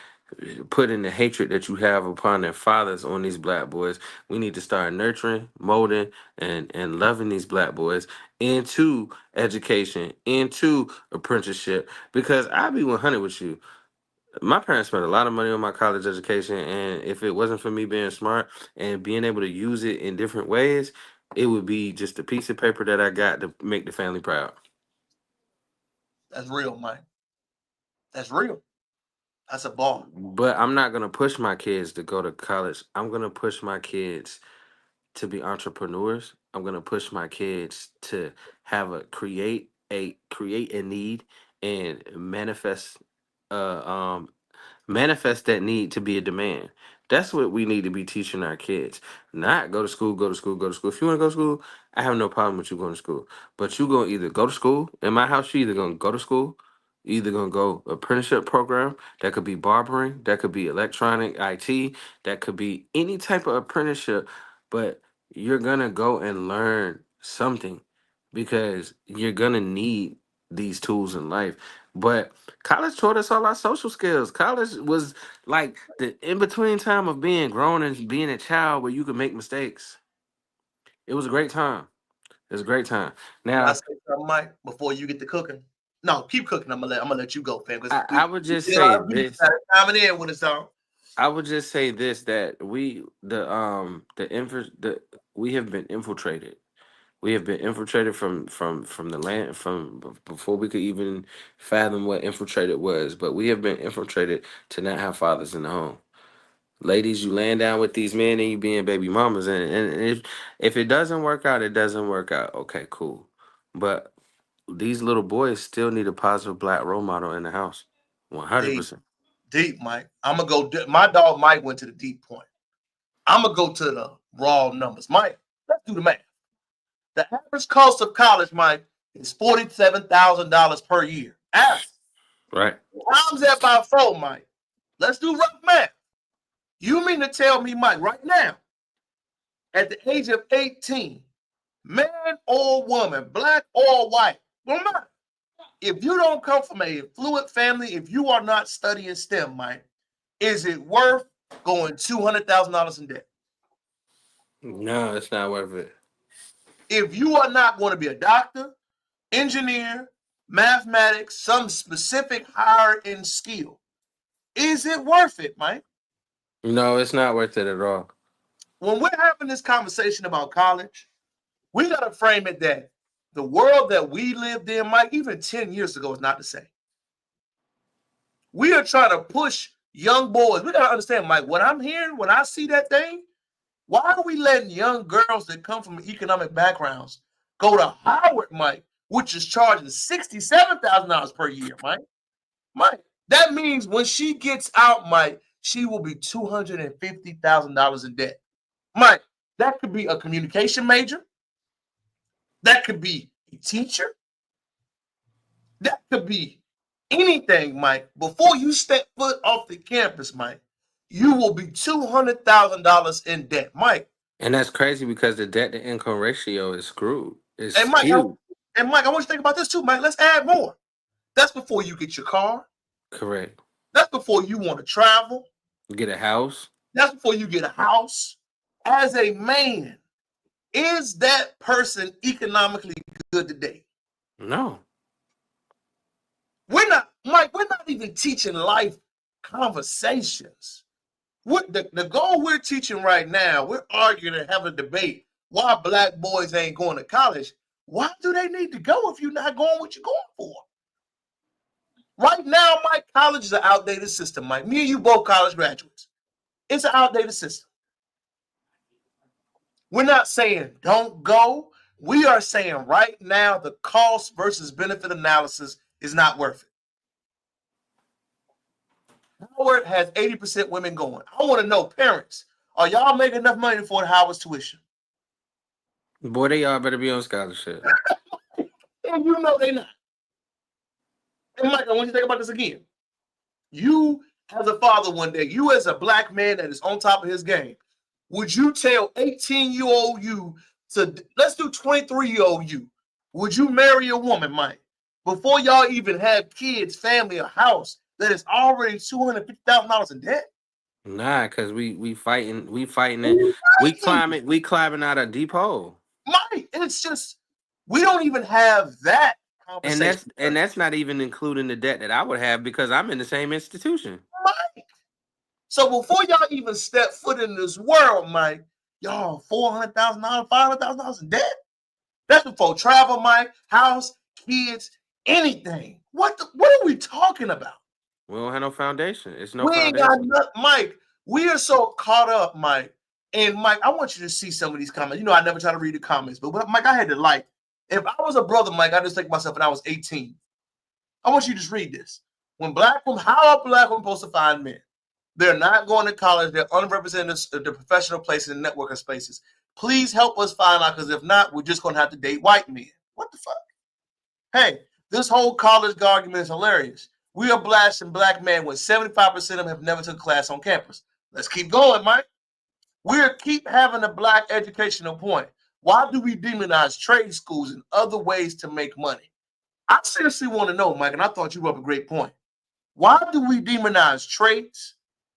putting the hatred that you have upon their fathers on these black boys. We need to start nurturing, molding, and loving these black boys into education, into apprenticeship. Because I'll be 100 with you. My parents spent a lot of money on my college education, and if it wasn't for me being smart and being able to use it in different ways, it would be just a piece of paper that I got to make the family proud. That's real, Mike. That's real. That's a ball. But I'm not gonna push my kids to go to college. I'm gonna push my kids to be entrepreneurs. I'm gonna push my kids to have create a need and uh um manifest that need to be a demand. That's what we need to be teaching our kids. Not go to school, go to school, go to school. If you want to go to school, I have no problem with you going to school. But you gonna either go to school. In my house, you either gonna go to school, you either gonna go apprenticeship program. That could be barbering, that could be electronic IT, that could be any type of apprenticeship. But you're gonna go and learn something because you're gonna need these tools in life. But college taught us all our social skills. College was like the in between time of being grown and being a child where you could make mistakes. It was a great time. It was a great time. Can I Now, say something, Mike, before you get to cooking? No, keep cooking. I'm gonna let you go, fam. Because I would just we say are this. timing in when it's on. I would just say this that we have been infiltrated. We have been infiltrated from the land before we could even fathom what infiltrated was. But we have been infiltrated to not have fathers in the home. Ladies, you laying down with these men and you being baby mamas, and if it doesn't work out, it doesn't work out. Okay, cool. But these little boys still need a positive black role model in the house. Deep, 100%. deep, Mike. I'm gonna go. My dog Mike went to the deep point. I'm gonna go to the raw numbers, Mike. Let's do the math. The average cost of college, Mike, is $47,000 per year. Average. Right. Times that by 4, Mike. Let's do rough math. You mean to tell me, Mike, right now, at the age of 18, man or woman, black or white, no matter. If you don't come from a fluid family, if you are not studying STEM, Mike, is it worth going $200,000 in debt? No, it's not worth it. If you are not going to be a doctor, engineer, mathematics, some specific higher end skill, is it worth it, Mike? No, it's not worth it at all. When we're having this conversation about college, we got to frame it that the world that we lived in, Mike, even 10 years ago is not the same. We are trying to push young boys. We got to understand, Mike, what I'm hearing, when I see that thing, why are we letting young girls that come from economic backgrounds go to Howard, Mike, which is charging $67,000 per year, Mike? Mike, that means when she gets out, Mike, she will be $250,000 in debt. Mike, That could be a communication major. That could be a teacher. That could be anything, Mike. Before you step foot off the campus, Mike, you will be $200,000 in debt, Mike. And that's crazy because the debt to income ratio is screwed. It's And Mike, huge. I want you to think about this too, Mike. Let's add more. That's before you get your car. Correct. That's before you want to travel. Get a house. That's before you get a house. As a man, is that person economically good today? No. We're not, Mike, we're not even teaching life conversations. What the goal we're teaching right now, we're arguing and having a debate why black boys ain't going to college. Why do they need to go if you're not going what you're going for? Right now, Mike, college is an outdated system, Mike. Me and you both college graduates. It's an outdated system. We're not saying don't go. We are saying right now the cost versus benefit analysis is not worth it. Howard has 80% women going. I want to know, parents, are y'all making enough money for Howard's tuition? Boy, they all better be on scholarship. And you know they not. And Mike, I want you to think about this again. You, as a father one day, you as a black man that is on top of his game, would you tell 18-year-old you to, let's do 23-year-old you, would you marry a woman, Mike, before y'all even have kids, family, a house that is already $250,000 in debt? Nah, because we fighting it. We climbing out a deep hole. Mike, it's just, we don't even have that conversation. And that's not even including the debt that I would have because I'm in the same institution. Mike. So before y'all even step foot in this world, Mike, y'all $400,000, $500,000 in debt. That's before travel, Mike, house, kids, anything. What are we talking about? We don't have no foundation. It's no we foundation. Ain't got nothing, Mike. We are so caught up, Mike. And Mike, I want you to see some of these comments. You know, I never try to read the comments, but Mike, I had to like. If I was a brother, Mike, I just think myself when I was 18. I want you to just read this. When black women, how are black women supposed to find men? They're not going to college. They're unrepresented in the professional places and networking spaces. Please help us find out, because if not, we're just going to have to date white men. What the fuck? Hey, this whole college argument is hilarious. We are blasting black men when 75% of them have never took a class on campus. Let's keep going, Mike. We're keep having a black educational point. Why do we demonize trade schools and other ways to make money? I seriously want to know, Mike, and I thought you brought up a great point. Why do we demonize trades,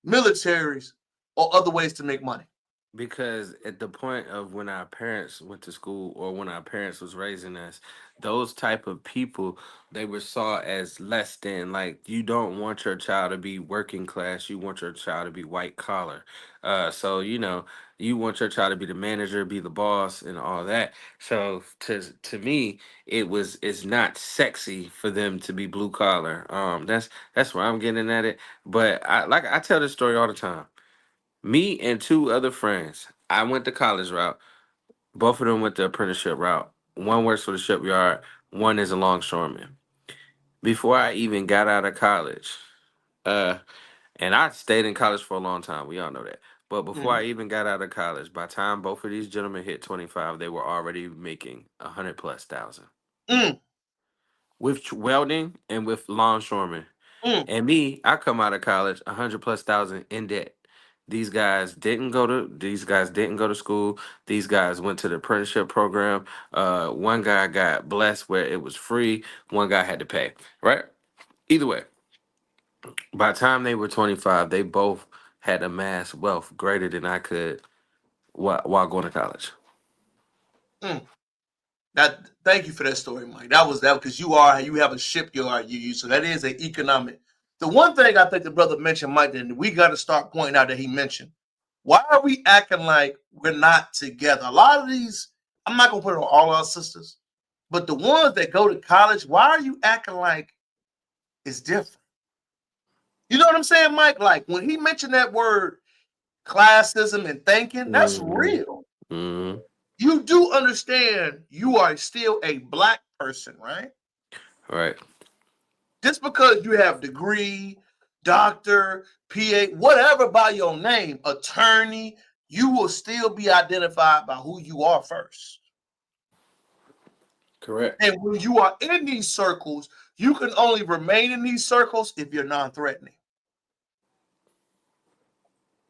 militaries, or other ways to make money? Because at the point of when our parents went to school or when our parents was raising us, those type of people, they were saw as less than. Like, you don't want your child to be working class. You want your child to be white collar. So, you know, you want your child to be the manager, be the boss, and all that. So to me, it's not sexy for them to be blue collar. That's where I'm getting at it. But I tell this story all the time. Me and two other friends, I went the college route. Both of them went the apprenticeship route. One works for the shipyard. One is a longshoreman. Before I even got out of college, and I stayed in college for a long time. We all know that. But before I even got out of college, by the time both of these gentlemen hit 25, they were already making 100,000+. With welding and with longshoremen. And me, I come out of college 100,000+ in debt. These guys didn't go to school. These guys went to the apprenticeship program. One guy got blessed where it was free. One guy had to pay. Right? Either way, by the time they were 25, they both had amassed wealth greater than I could while going to college. Thank you for that story, Mike. That because you have a shipyard you use, so that is an economic. The one thing I think the brother mentioned, Mike, and we got to start pointing out that he mentioned, why are we acting like we're not together? A lot of these, I'm not gonna put it on all our sisters, but the ones that go to college, why are you acting like it's different? You know what I'm saying, Mike? Like when he mentioned that word classism and thinking, that's real. You do understand you are still a black person, right? Right. Just because you have degree, doctor, PA, whatever by your name, attorney, you will still be identified by who you are first. Correct. And when you are in these circles, you can only remain in these circles if you're non-threatening.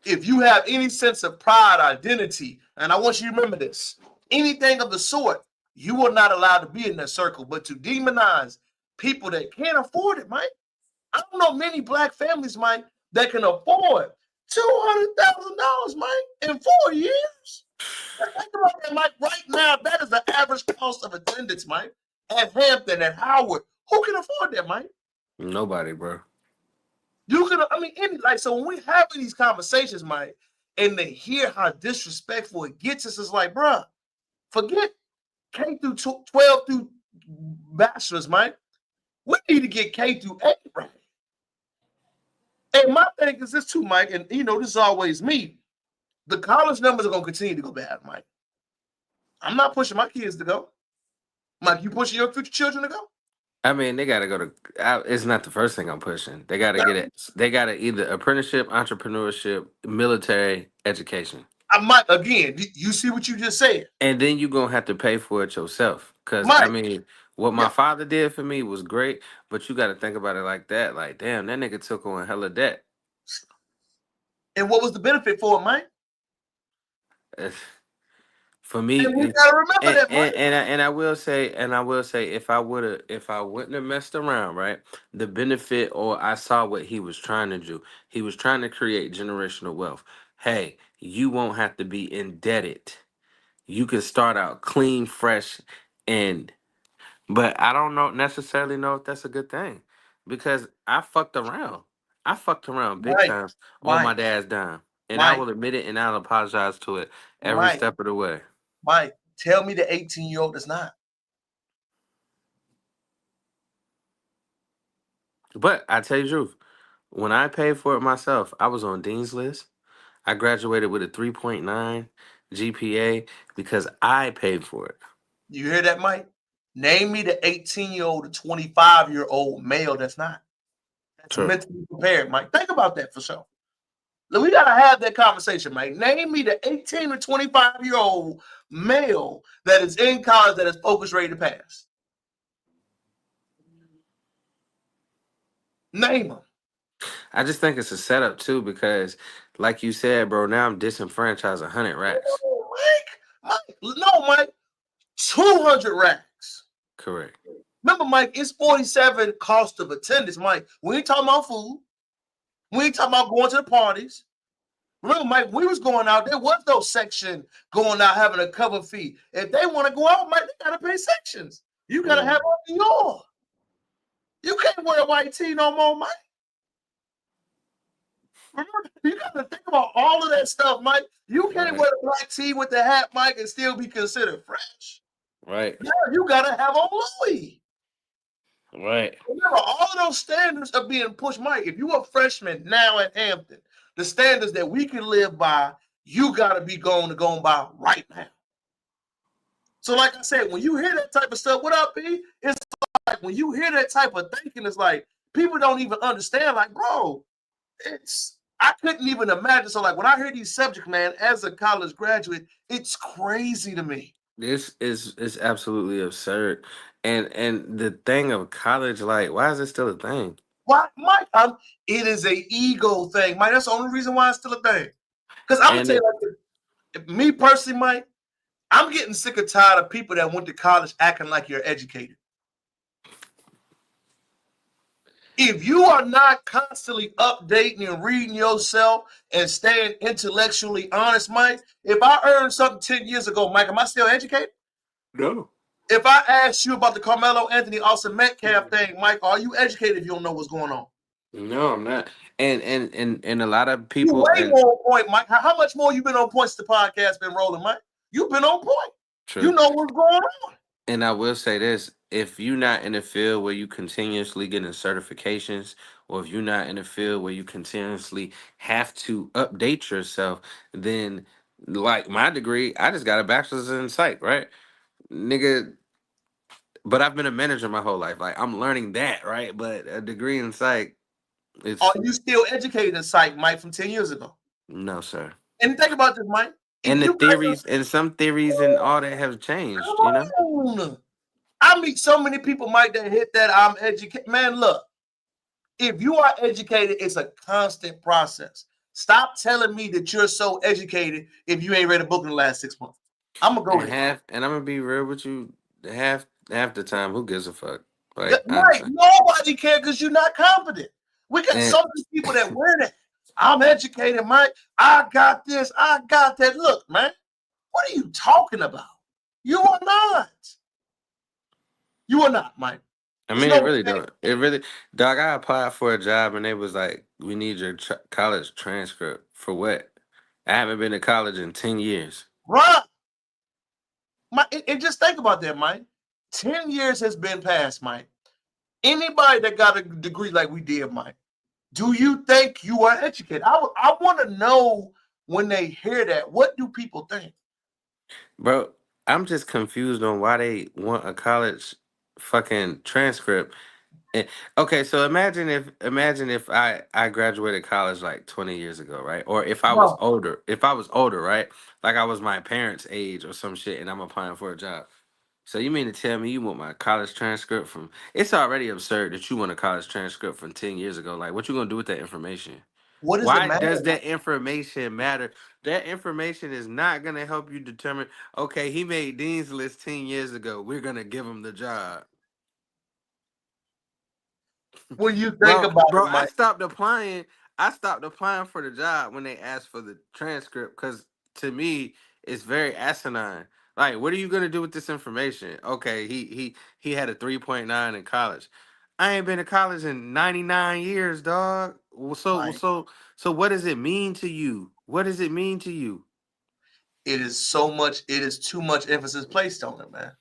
If you have any sense of pride, identity, and I want you to remember this, anything of the sort, you are not allowed to be in that circle. But to demonize people that can't afford it, Mike. I don't know many black families, Mike, that can afford $200,000, Mike, in 4 years. Think about that, Mike. Right now, that is the average cost of attendance, Mike, at Hampton, at Howard. Who can afford that, Mike? Nobody, bro. You can, I mean, so when we have these conversations, Mike, and they hear how disrespectful it gets us, it's like, bro, forget K through 12 through bachelor's, Mike. We need to get K through 8 right. And my thing is this too, Mike, and you know, this is always me. The college numbers are going to continue to go bad, Mike. I'm not pushing my kids to go. Mike, you pushing your future children to go? I mean, they gotta go to. It's not the first thing I'm pushing. They gotta get it. They gotta either apprenticeship, entrepreneurship, military, education. Mike, again, you see what you just said. And then you're gonna have to pay for it yourself. Cause Mike, I mean, what my father did for me was great, but you got to think about it like that. Like, damn, that nigga took on hella debt. And what was the benefit for it, Mike? For me, and we gotta remember that, Mike. And I will say, if I wouldn't have messed around, right? The benefit, or I saw what he was trying to do. He was trying to create generational wealth. Hey, you won't have to be indebted. You can start out clean, fresh, but I don't necessarily know if that's a good thing, because I fucked around. I fucked around big time on my dad's dime, and I will admit it, and I'll apologize to it every step of the way. Mike, tell me the 18-year-old is not. But I tell you the truth, when I paid for it myself, I was on Dean's List. I graduated with a 3.9 GPA because I paid for it. You hear that, Mike? Name me the 18-year-old to 25-year-old male that's not. That's mentally prepared, Mike. Think about that for sure. We got to have that conversation, Mike. Name me the 18 to 25-year-old male that is in college that is focused, ready to pass. Name them. I just think it's a setup too, because like you said, bro, now I'm disenfranchised 100 racks. Mike, 200 racks. Correct. Remember, Mike, it's 47 cost of attendance, Mike. We ain't talking about food. We ain't talking about going to the parties. Remember, Mike, we was going out. There was no section going out having a cover fee. If they want to go out, Mike, they got to pay sections. You got to have on your. You can't wear a white tee no more, Mike. Remember, you got to think about all of that stuff, Mike. You can't wear a black tee with the hat, Mike, and still be considered fresh. Right. Yeah, you got to have on Louis. Right. Remember, all of those standards are being pushed, Mike. If you're a freshman now at Hampton, the standards that we can live by, you got to be going by right now. So, like I said, when you hear that type of stuff, what up, B? It's like when you hear that type of thinking, it's like people don't even understand. Like, bro, I couldn't even imagine. So, like when I hear these subjects, man, as a college graduate, it's crazy to me. This is absolutely absurd. And the thing of college, like, why is it still a thing? Why, Mike? It is an ego thing, Mike. That's the only reason why it's still a thing. Because I'm gonna tell you, like, me personally, Mike, I'm getting sick and tired of people that went to college acting like you're educated. If you are not constantly updating and reading yourself and staying intellectually honest, Mike, if I earned something 10 years ago, Mike, am I still educated? No. If I asked you about the Karmelo Anthony Austin Metcalf thing, Mike, are you educated if you don't know what's going on? No, I'm not. And a lot of people. You're way more on point, Mike. How much more you been on points the podcast been rolling, Mike? You've been on point. True. You know what's going on. And I will say this, if you're not in a field where you continuously getting certifications, or if you're not in a field where you continuously have to update yourself, then like my degree, I just got a bachelor's in psych, right? Nigga, but I've been a manager my whole life. Like, I'm learning that, right? But a degree in psych, are you still educated in psych, Mike, from 10 years ago? No, sir. And think about this, Mike. If And the you got theories and some theories and all that have changed, you know? on, I meet so many people, Mike, that hit that I'm educated. Man, look, if you are educated, it's a constant process. Stop telling me that you're so educated if you ain't read a book in the last 6 months. I'm gonna go there. And I'm gonna be real with you, half the time, who gives a fuck? Like Right, honestly. nobody cares because you're not confident. We got And so many people that wear that. I'm educated, Mike. I got this. I got that. Look, man, what are you talking about? You are not. You are not, Mike. I There's mean, it no really way, don't. It really, dog. I applied for a job and they was like, "We need your college transcript for what?" I haven't been to college in 10 years. bruh. And just think about that, Mike. 10 years has been passed, Mike. Anybody that got a degree like we did, Mike, do you think you are educated? I want to know when they hear that, what do people think? Bro, I'm just confused on why they want a college fucking transcript. Okay, so imagine if I graduated college like 20 years ago, right? Or if I was Bro, older, right? Like I was my parents' age or some shit and I'm applying for a job. So you mean to tell me you want my college transcript from it's already absurd that you want a college transcript from 10 years ago. Like what you gonna do with that information? what does it Why matter? does that information matter? That information is not gonna help you determine, okay, he made Dean's List 10 years ago. We're gonna give him the job. When you think Bro, about it, bro, Mike, I stopped applying for the job when they asked for the transcript because to me it's very asinine. Like, what are you gonna do with this information? Okay, he had a 3.9 in college. I ain't been to college in 99 years, dog. Mike, So what does it mean to you? What does it mean to you? it is too much emphasis placed on it, man.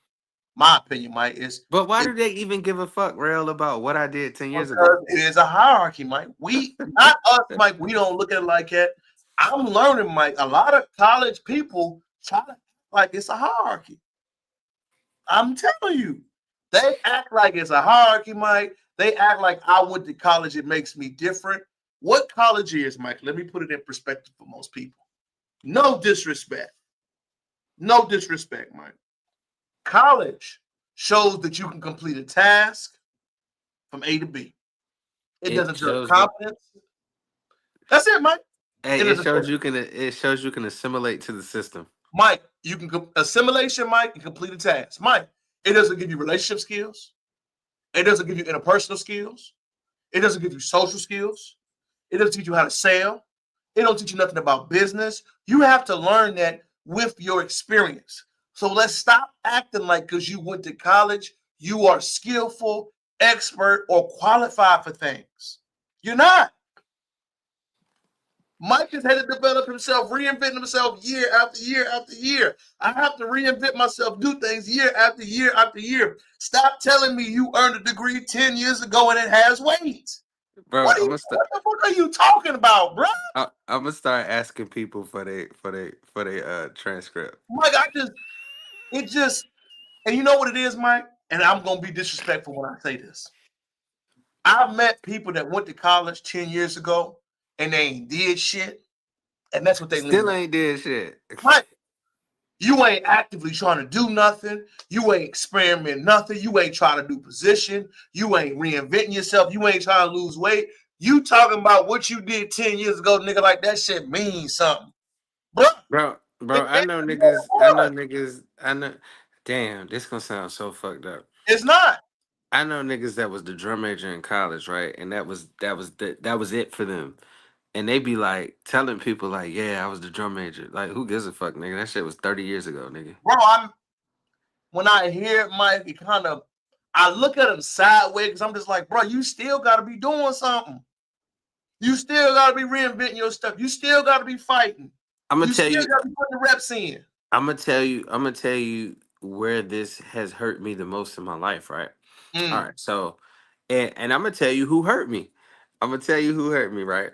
My opinion, Mike, is But why it do they even give a fuck, real, about what I did 10 years ago? because it is a hierarchy, Mike. We not us, Mike. We don't look at it like that. I'm learning, Mike. A lot of college people try to act like it's a hierarchy. I'm telling you, they act like it's a hierarchy, Mike. They act like I went to college. It makes me different. What college is, Mike? Let me put it in perspective for most people. No disrespect. No disrespect, Mike. College shows that you can complete a task from A to B. It It doesn't judge shows you. competence. That's it, Mike. Hey, It doesn't judge. it shows you can assimilate to the system. Mike, you can assimilation, Mike, and complete a task. Mike, it doesn't give you relationship skills. It doesn't give you interpersonal skills. It doesn't give you social skills. It doesn't teach you how to sell. It don't teach you nothing about business. You have to learn that with your experience. So let's stop acting like because you went to college, you are skillful, expert, or qualified for things. You're not. Mike has had to develop himself, reinvent himself year after year after year. I have to reinvent myself, do things year after year after year. Stop telling me you earned a degree 10 years ago and it has weight. Bro, What the fuck are you talking about, bro? I'm gonna start asking people for they transcript. Mike, it just, and you know what it is, Mike? And I'm gonna be disrespectful when I say this. I've met people that went to college 10 years ago and they ain't did shit, and that's what they lean Still on. ain't did shit. Mike, you ain't actively trying to do nothing. You ain't experiment nothing. You ain't trying to do position. You ain't reinventing yourself. You ain't trying to lose weight. You talking about what you did 10 years ago, nigga, like that shit means something. Bro, Bro, I know niggas, I know damn, this gonna sound so fucked up. it's not. I know niggas that was the drum major in college, right? And that was it for them. And they be like telling people like, yeah, I was the drum major. Like, who gives a fuck, nigga? That shit was 30 years ago, nigga. Bro, when I hear Mike, it kind of, I look at him sideways because I'm just like, bro, you still got to be doing something. You still got to be reinventing your stuff. You still got to be fighting. I'm gonna You tell still you, got to be putting the reps in. I'm gonna tell you where this has hurt me the most in my life, right? All Mm. right, so and I'm gonna tell you who hurt me. I'm gonna tell you who hurt me, right?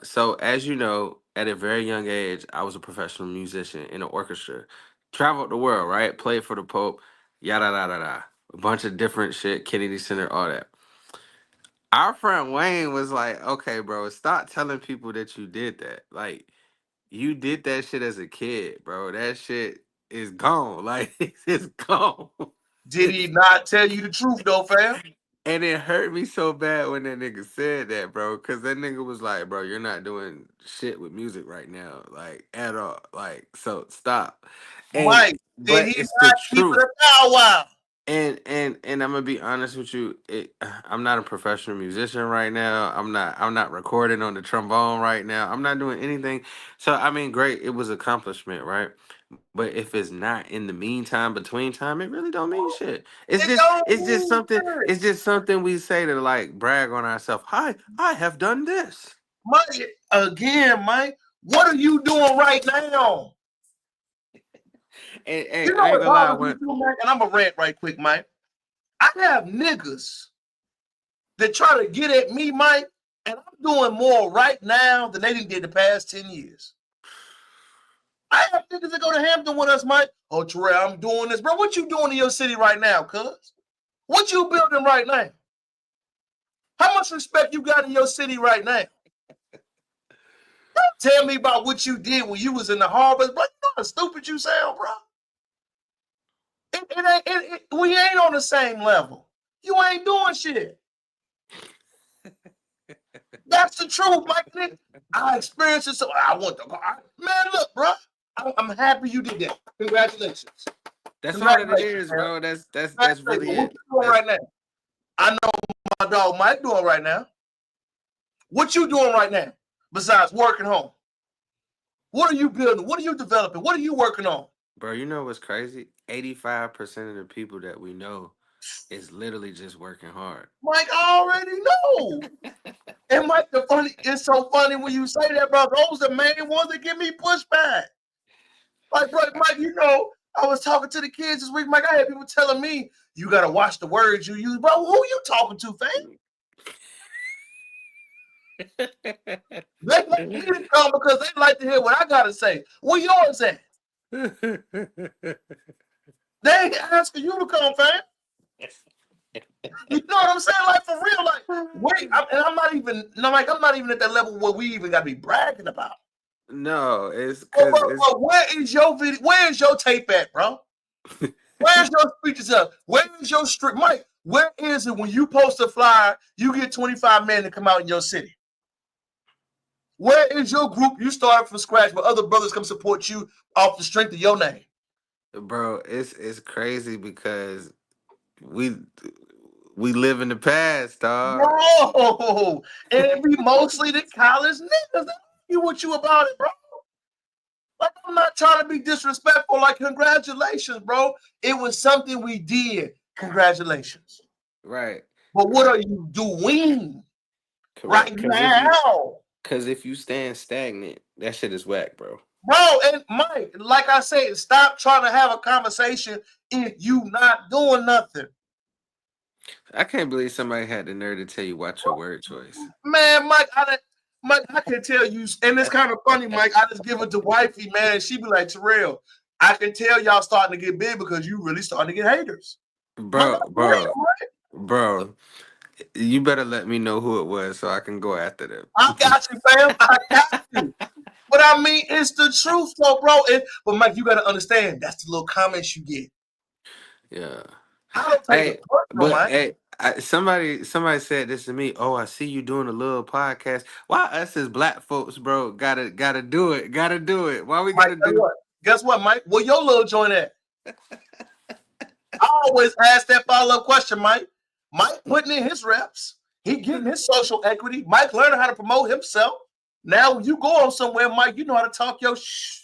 So as you know, at a very young age, I was a professional musician in an orchestra, traveled the world, right? Played for the Pope, yada yada yada, a bunch of different shit, Kennedy Center, all that. Our friend Wayne was like, "Okay, bro, stop telling people that you did that. Like, You did that shit as a kid, bro. That shit is gone. Like it's gone. Did he not tell you the truth though, fam? And it hurt me so bad when that nigga said that, bro. Cause that nigga was like, bro, you're not doing shit with music right now. Like at all. Like, so stop. And Mike, did but he it's the not keep it truth. a powwow? And I'm gonna be honest with you. I'm not a professional musician right now. I'm not recording on the trombone right now. I'm not doing anything. So I mean, great. It was accomplishment, right? But if it's not in the meantime, between time, it really don't mean shit. It don't It's just mean something. shit. It's just something we say to like brag on ourselves. I have done this. Mike, again, Mike, what are you doing right now? And You know I ain't what gonna lie. bothers me too, Mike? And I'm gonna rant right quick, Mike. I have niggas that try to get at me, Mike, and I'm doing more right now than they did the past 10 years. I have niggas that go to Hampton with us, Mike. Oh, Terrell, I'm doing this. Bro, what you doing in your city right now, cuz? What you building right now? How much respect you got in your city right now? Don't tell me about what you did when you was in the harbors, bro. You know how stupid you sound, bro. We ain't on the same level. You ain't doing shit. That's the truth, Mike. I experienced it, so I want to. Man, look, bro. I'm happy you did that. Congratulations. That's all that it Congratulations, is, man. bro. That's really What it. you doing right now? I know my dog Mike doing right now. What you doing right now besides working home? What are you building? What are you developing? What are you working on? Bro, you know what's crazy? 85% of the people that we know is literally just working hard. Mike, I already know. And Mike, it's so funny when you say that, bro. Those are the main ones that give me pushback. Like, bro, Mike, you know, I was talking to the kids this week, Mike. I had people telling me, you got to watch the words you use. Bro, who you talking to, fam? They like me to come because they like to hear what I got to say. Where yours at? They ain't asking you to come, fam. You know what I'm saying? Like, for real, like, wait, I'm not even at that level where we even got to be bragging about. No, it's Well, because bro, it's where is your video? Where is your tape at, bro? Where's your speeches up? Where is your street, Mike? Where is it when you post a flyer, you get 25 men to come out in your city? Where is your group you started from scratch where other brothers come support you off the strength of your name? bro, it's crazy because we live in the past, dog. Bro, and it be mostly the college niggas that argue with you about it, bro. Like, I'm not trying to be disrespectful. Like, congratulations, bro. It was something we did. Congratulations. Right. But what are you doing Correct. right now? Because if you stand stagnant, that shit is whack, bro. Bro, and Mike, like I said, stop trying to have a conversation if you not doing nothing. I can't believe somebody had the nerve to tell you watch your word choice. Man, Mike, I can tell you, and it's kind of funny, Mike. I just give it to wifey, man. She be like, Terrell, I can tell y'all starting to get big because you really starting to get haters. Bro, you better let me know who it was so I can go after them. I got you, fam. I got you. But I mean, it's the truth, though, bro. But Mike, you got to understand, that's the little comments you get. Yeah. I don't take it personal, Mike. Hey, somebody said this to me. Oh, I see you doing a little podcast. Why us as black folks, bro, gotta do it. Gotta do it. Why we gotta Mike, do? Guess what, Mike? Where your little joint at? I always ask that follow-up question, Mike. Mike putting in his reps. He getting his social equity. Mike learning how to promote himself. Now, when you go on somewhere, Mike, you know how to talk your shh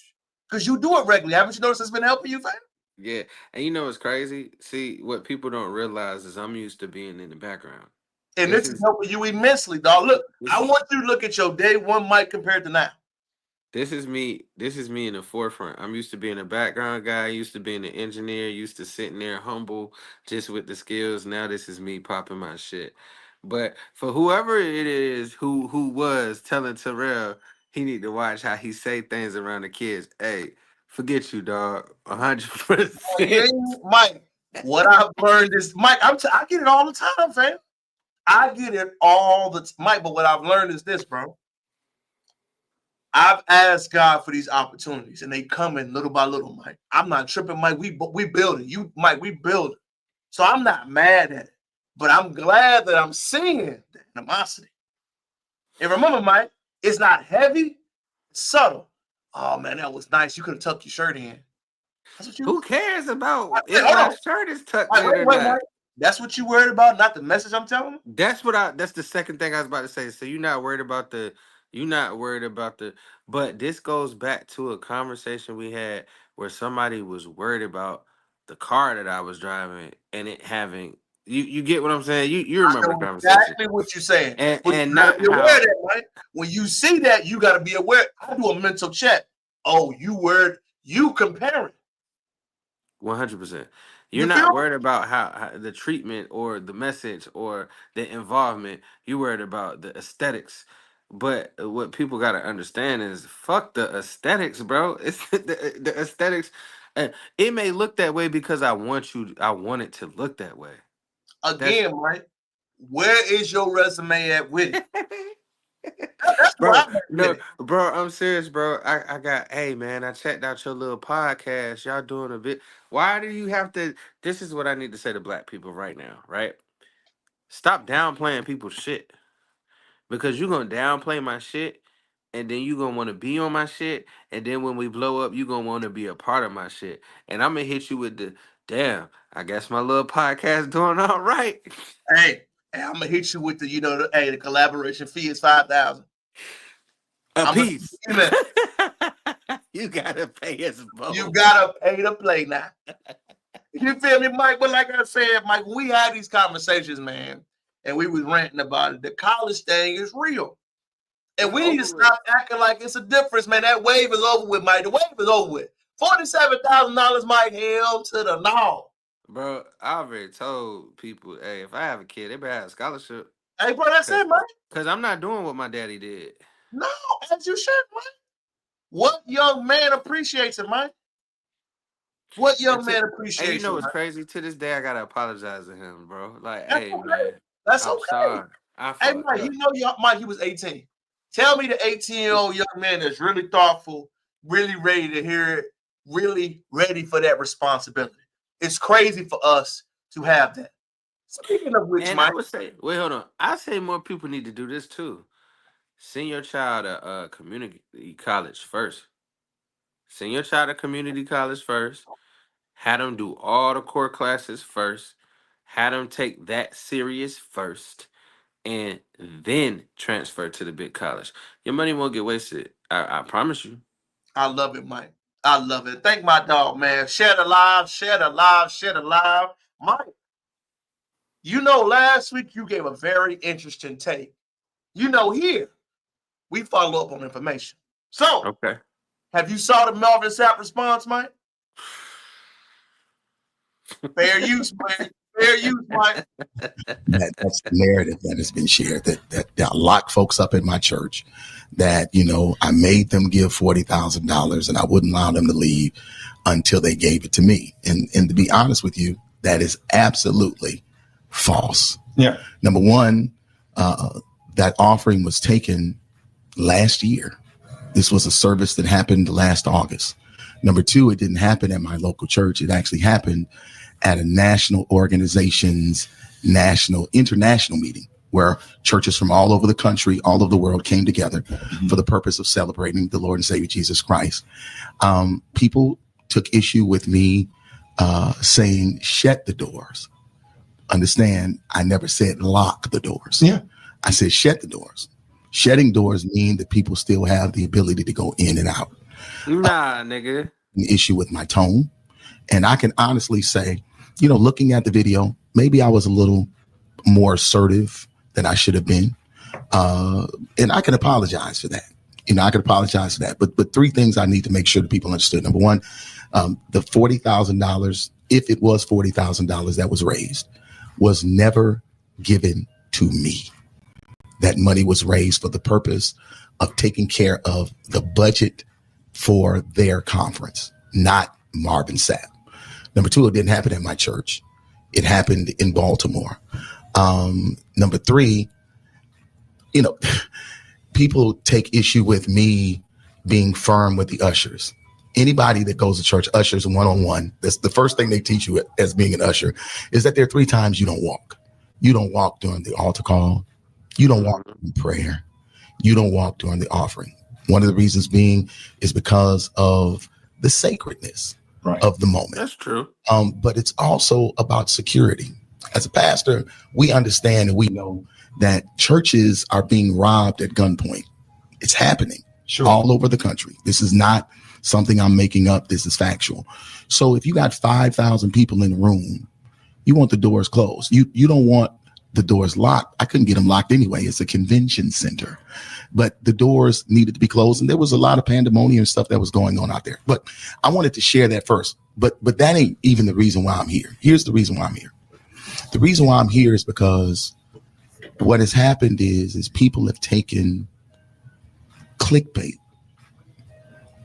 because you do it regularly. Haven't you noticed it's been helping you, fam? Yeah, and you know what's crazy? See, what people don't realize is I'm used to being in the background. And this is helping you immensely, dog. Look, I want you to look at your day one Mike compared to now. This is me in the forefront. I'm used to being a background guy, used to being an engineer, used to sitting there humble just with the skills. Now this is me popping my shit. But for whoever it is who was telling Terrell he need to watch how he say things around the kids, hey, forget you, dog. 100%. Mike, what I've learned is, Mike, I get it all the time, fam. I get it all the time, Mike, but what I've learned is this, bro. I've asked God for these opportunities, and they come in little by little, Mike. I'm not tripping, Mike. We building. You, Mike, we building. So I'm not mad at it, but I'm glad that I'm seeing the animosity. And remember, Mike, it's not heavy, it's subtle. Oh man, that was nice. You could have tucked your shirt in. That's what you. Who cares about Wait, if my shirt is tucked in or not? Mike. That's what you worried about, not the message I'm telling you? That's the second thing I was about to say. So you're not worried about the but this goes back to a conversation we had where somebody was worried about the car that I was driving and it having you get what I'm saying? You remember the conversation. Exactly what you're saying. And not be aware of that, right? When you see that, you gotta be aware. I do a mental check. Oh, you worried, you comparing. 100%. You're not worried about how the treatment or the message or the involvement. You're worried about the aesthetics. But what people got to understand is fuck the aesthetics, bro. It's the aesthetics. It may look that way because I want it to look that way. Again, right? Where is your resume at with it? Bro, I'm serious, bro. I got, hey man, I checked out your little podcast. Y'all doing a bit. Why do you have to? This is what I need to say to black people right now, right? Stop downplaying people's shit. Because you're gonna downplay my shit, and then you're gonna want to be on my shit, and then when we blow up, you're gonna want to be a part of my shit. And I'm gonna hit you with the damn, I guess my little podcast doing all right. Hey, I'm gonna hit you with the, the collaboration fee is $5,000 a piece. You gotta pay us both. You gotta pay to play now. You feel me, Mike? But like I said, Mike, we had these conversations, man, and we was ranting about it. The college thing is real. And we need to stop acting like it's a difference, man. That wave is over with, Mike. The wave is over with. $47,000, Mike, hell to the no. Bro, I already told people, hey, if I have a kid, they better have a scholarship. Hey, bro, that's it, Mike. Because I'm not doing what my daddy did. No, as you should, Mike. What young man appreciates it, Mike? What young man appreciates it? Hey, you know what's crazy? To this day, I got to apologize to him, bro. Like, that's hey, okay. man. That's I'm okay. sorry. Hey, Mike, Mike, he was 18. Tell me the 18-year-old young man that's really thoughtful, really ready to hear it, really ready for that responsibility. It's crazy for us to have that. Speaking of which, Mike, I would say, wait, hold on. I say more people need to do this too. Send your child a community college first. Send your child to community college first. Have them do all the core classes first. Have them take that serious first. And then transfer to the big college. Your money won't get wasted. I promise you. I love it, Mike. I love it. Thank my dog, man. Share the live, share the live, share the live. Mike, last week you gave a very interesting take. Here, we follow up on information. So, okay. Have you saw the Marvin Sapp response, Mike? Fair use, man. Fair use, Mike. That's the narrative that has been shared, that I locked folks up in my church, that, I made them give $40,000 and I wouldn't allow them to leave until they gave it to me. And to be honest with you, that is absolutely false. Yeah. Number one, that offering was taken last year. This was a service that happened last August. Number two, it didn't happen at my local church. It actually happened at a national organization's international meeting where churches from all over the country, all over the world came together for the purpose of celebrating the Lord and Savior Jesus Christ. People took issue with me saying, shut the doors. Understand, I never said lock the doors. Yeah. I said, shut the doors. Shutting doors mean that people still have the ability to go in and out. Nah, nigga. An issue with my tone. And I can honestly say, looking at the video, maybe I was a little more assertive than I should have been. And I can apologize for that. I can apologize for that. But three things I need to make sure that people understood. Number one, the $40,000, if it was $40,000 that was raised, was never given to me. That money was raised for the purpose of taking care of the budget for their conference, not Marvin Sapp. Number two, it didn't happen at my church. It happened in Baltimore. Number three, people take issue with me being firm with the ushers. Anybody that goes to church, ushers one-on-one, that's the first thing they teach you as being an usher, is that there are 3 times you don't walk. You don't walk during the altar call. You don't walk in prayer. You don't walk during the offering. One of the reasons being is because of the sacredness of the moment. That's true. But it's also about security. As a pastor, we understand and we know that churches are being robbed at gunpoint. It's happening all over the country. This is not something I'm making up. This is factual. So if you got 5,000 people in the room, you want the doors closed. You don't want the doors locked. I couldn't get them locked anyway. It's a convention center, but the doors needed to be closed. And there was a lot of pandemonium stuff that was going on out there. But I wanted to share that first. But that ain't even the reason why I'm here. Here's the reason why I'm here. The reason why I'm here is because what has happened is people have taken clickbait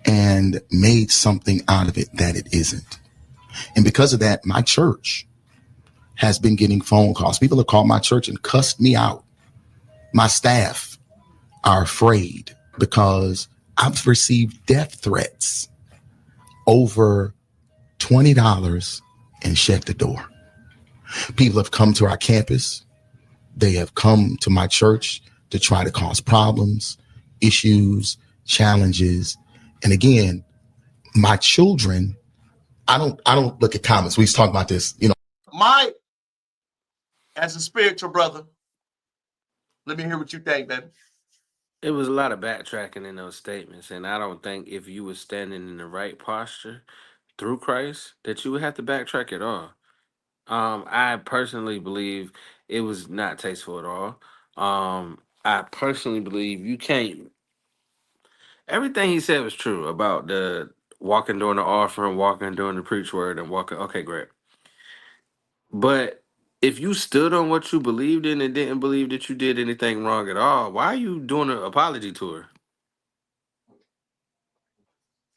and made something out of it that it isn't. And because of that, my church has been getting phone calls. People have called my church and cussed me out. My staff are afraid because I've received death threats over $20 and shut the door. People have come to our campus. They have come to my church to try to cause problems, issues, challenges. And again, my children, I don't look at comments. We was talking about this, As a spiritual brother, let me hear what you think, baby. It was a lot of backtracking in those statements, and I don't think if you were standing in the right posture through Christ that you would have to backtrack at all. I personally believe it was not tasteful at all. I personally believe you can't. Everything he said was true about the walking during the offering, walking during the preach word, and walking. Okay, great. But if you stood on what you believed in and didn't believe that you did anything wrong at all, why are you doing an apology tour?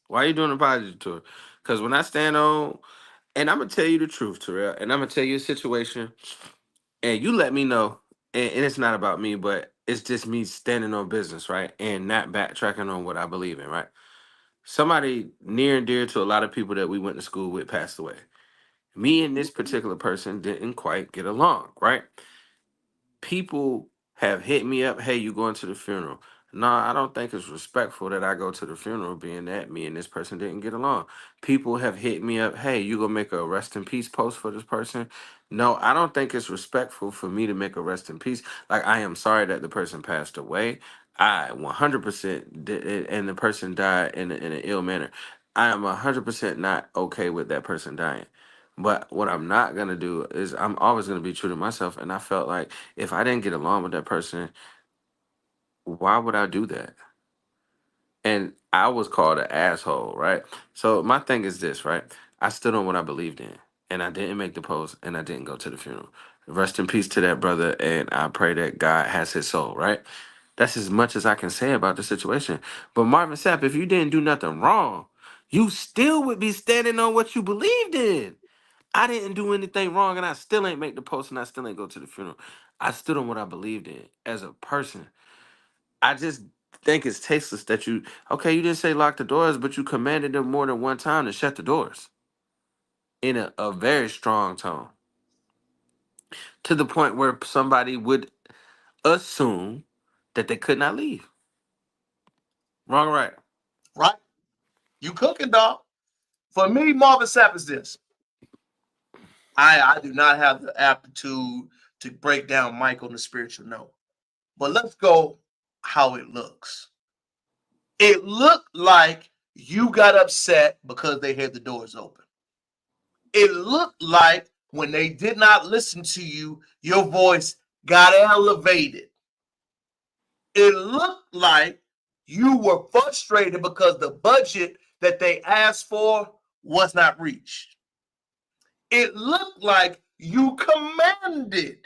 Why are you doing an apology tour? Because when I stand on, and I'm gonna tell you the truth, Terrell, and I'm gonna tell you a situation, and you let me know. And it's not about me, but it's just me standing on business, right? And not backtracking on what I believe in, right? Somebody near and dear to a lot of people that we went to school with passed away. Me and this particular person didn't quite get along, right? People have hit me up, hey, you going to the funeral? No, I don't think it's respectful that I go to the funeral being that me and this person didn't get along. People have hit me up, hey, you gonna make a rest in peace post for this person? No, I don't think it's respectful for me to make a rest in peace. Like, I am sorry that the person passed away. I 100% did, and the person died in an ill manner. I am 100% not okay with that person dying. But what I'm not gonna do is I'm always gonna be true to myself. And I felt like if I didn't get along with that person, why would I do that? And I was called an asshole, right? So my thing is this, right? I stood on what I believed in, and I didn't make the post, and I didn't go to the funeral. Rest in peace to that brother, and I pray that God has his soul, right? That's as much as I can say about the situation. But Marvin Sapp, if you didn't do nothing wrong, you still would be standing on what you believed in. I didn't do anything wrong, and I still ain't make the post, and I still ain't go to the funeral. I stood on what I believed in as a person. I just think it's tasteless that you, okay, you didn't say lock the doors, but you commanded them more than one time to shut the doors in a very strong tone, to the point where somebody would assume that they could not leave. Wrong or right? Right? You cooking, dog. For me, Marvin Sapp is this. I do not have the aptitude to break down Mike on the spiritual note. But let's go how it looks. It looked like you got upset because they had the doors open. It looked like when they did not listen to you, your voice got elevated. It looked like you were frustrated because the budget that they asked for was not reached. It looked like you commanded.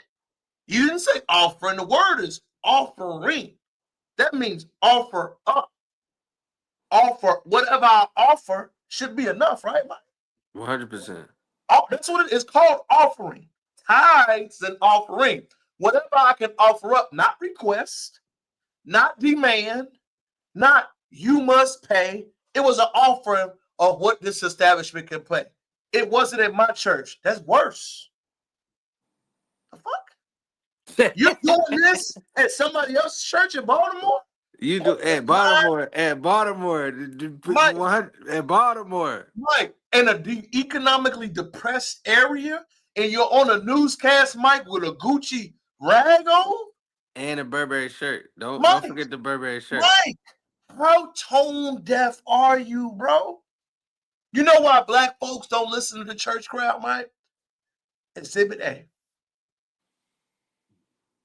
You didn't say offering. The word is offering. That means offer up. Offer, whatever I offer should be enough, right, Mike? 100%. That's what it is called, offering. Tithes and offering. Whatever I can offer up, not request, not demand, not you must pay. It was an offering of what this establishment can pay. It wasn't at my church. That's worse. The fuck? You're doing this at somebody else's church in Baltimore? You do at Baltimore, at Baltimore, Mike, at Baltimore. Mike, in a economically depressed area, and you're on a newscast, Mike, with a Gucci rag on? And a Burberry shirt. Don't Mike, forget the Burberry shirt. Mike, how tone deaf are you, bro? You know why black folks don't listen to the church crowd, Mike? Exhibit A.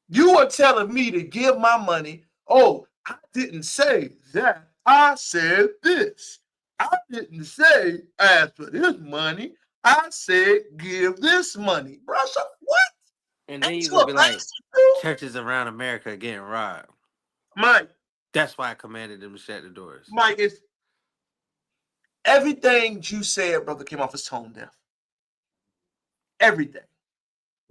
You are telling me to give my money. Oh, I didn't say that. I said this. I didn't say ask for this money. I said give this money. Bro, so what? And then Ain't you gonna be a like, bastard, dude? churches around America are getting robbed. Mike, That's why I commanded them to shut the doors. Mike, it's everything you said, brother, came off as tone deaf. Everything.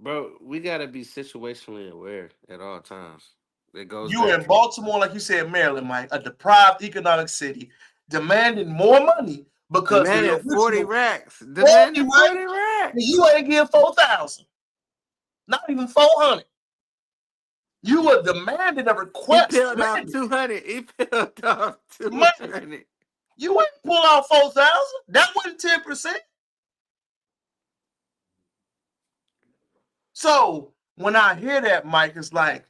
Bro, we gotta be situationally aware at all times. It goes. You in Baltimore, like you said, Maryland, Mike, a deprived economic city, demanding more money because demanding 40 racks. 40 Demanding 40 racks. You ain't getting 4,000. Not even 400. You were demanding a request. He peeled off 200. He peeled off 200. You wouldn't pull out 4,000. That wasn't 10%. So when I hear that, Mike, it's like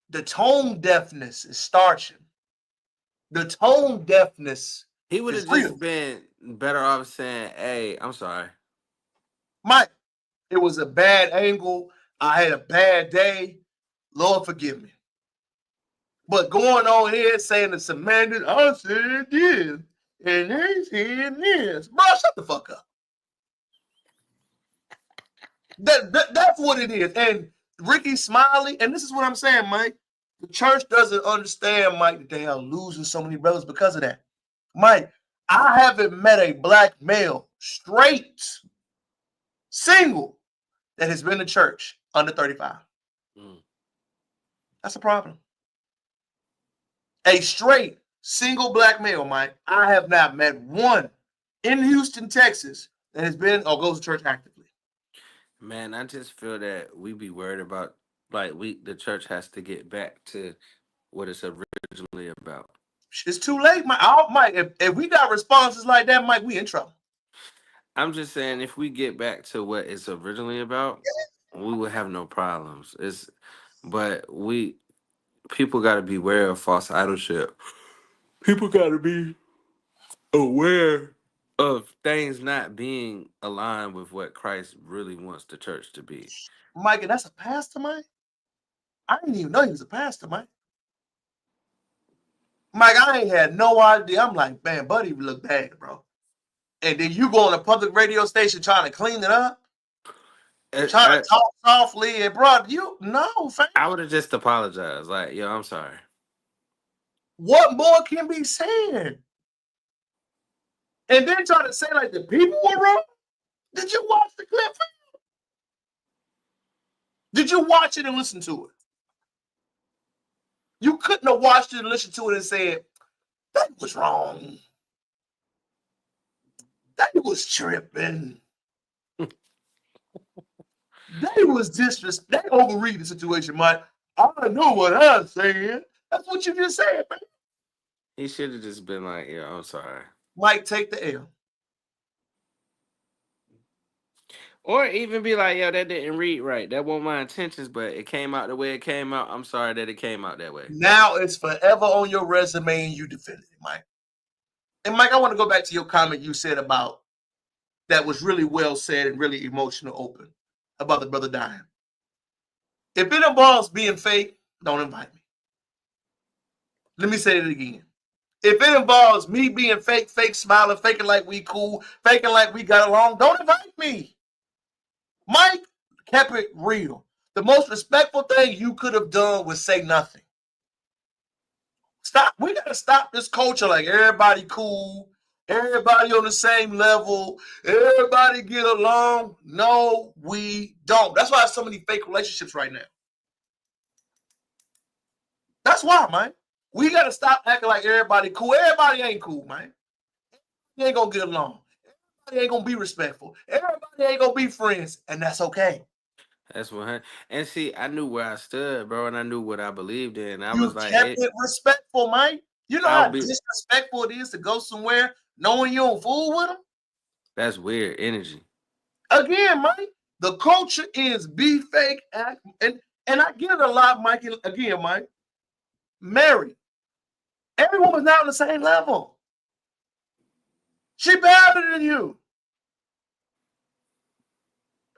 the tone deafness is starching. The tone deafness. He would have just been better off saying, hey, I'm sorry. Mike, it was a bad angle. I had a bad day. Lord, forgive me. But going on here saying to Samantha, I said this, and they said this. Bro, shut the fuck up. That's what it is. And Ricky Smiley, and this is what I'm saying, Mike. The church doesn't understand, Mike, that they are losing so many brothers because of that. Mike, I haven't met a black male, straight, single, that has been to church under 35. That's a problem. A straight, single black male, Mike, I have not met one in Houston, Texas, that has been or goes to church actively. Man, I just feel that we be worried about, like, the church has to get back to what it's originally about. It's too late, Mike. If we got responses like that, Mike, we in trouble. I'm just saying, if we get back to what it's originally about, we will have no problems. But people got to be aware of false idolship. People got to be aware of things not being aligned with what Christ really wants the church to be. Mike, and that's a pastor, Mike? I didn't even know he was a pastor, Mike. Mike, I ain't had no idea. I'm like, man, buddy, look bad, bro. And then you go on a public radio station trying to clean it up, trying to talk softly, and bro, fam. I would have just apologized, like, yo, I'm sorry. What more can be said? And then try to say like the people were wrong. Did you watch the clip? Did you watch it and listen to it? You couldn't have watched it and listened to it and said, that was wrong. That was tripping. They was disrespect. They overread the situation, Mike. I know what I'm saying. That's what you just said, man. He should have just been like, yeah, I'm sorry. Mike, take the L. Or even be like, yo, that didn't read right. That wasn't my intentions, but it came out the way it came out. I'm sorry that it came out that way. Now it's forever on your resume and you defended it, Mike. And Mike, I want to go back to your comment you said about that was really well said and really emotional open about the brother dying. If it involves being fake, don't invite me. Let me say it again. If it involves me being fake smiling, faking like we cool, faking like we got along, don't invite me. Mike kept it real. The most respectful thing you could have done was say nothing. Stop. We got to stop this culture like everybody cool, everybody on the same level, everybody get along. No, we don't. That's why there's so many fake relationships right now. That's why, Mike. We got to stop acting like everybody cool. Everybody ain't cool, man. They ain't going to get along. Everybody ain't going to be respectful. Everybody ain't going to be friends, and that's okay. That's 100. And see, I knew where I stood, bro, and I knew what I believed in. I You was like, kept it respectful, Mike. You know I'll how be. disrespectful it is to go somewhere knowing you don't fool with them? That's weird energy. Again, Mike, the culture is be fake, act, and I get it a lot, Mike. Again, Mike, Mary, every woman's not on the same level. She better than you.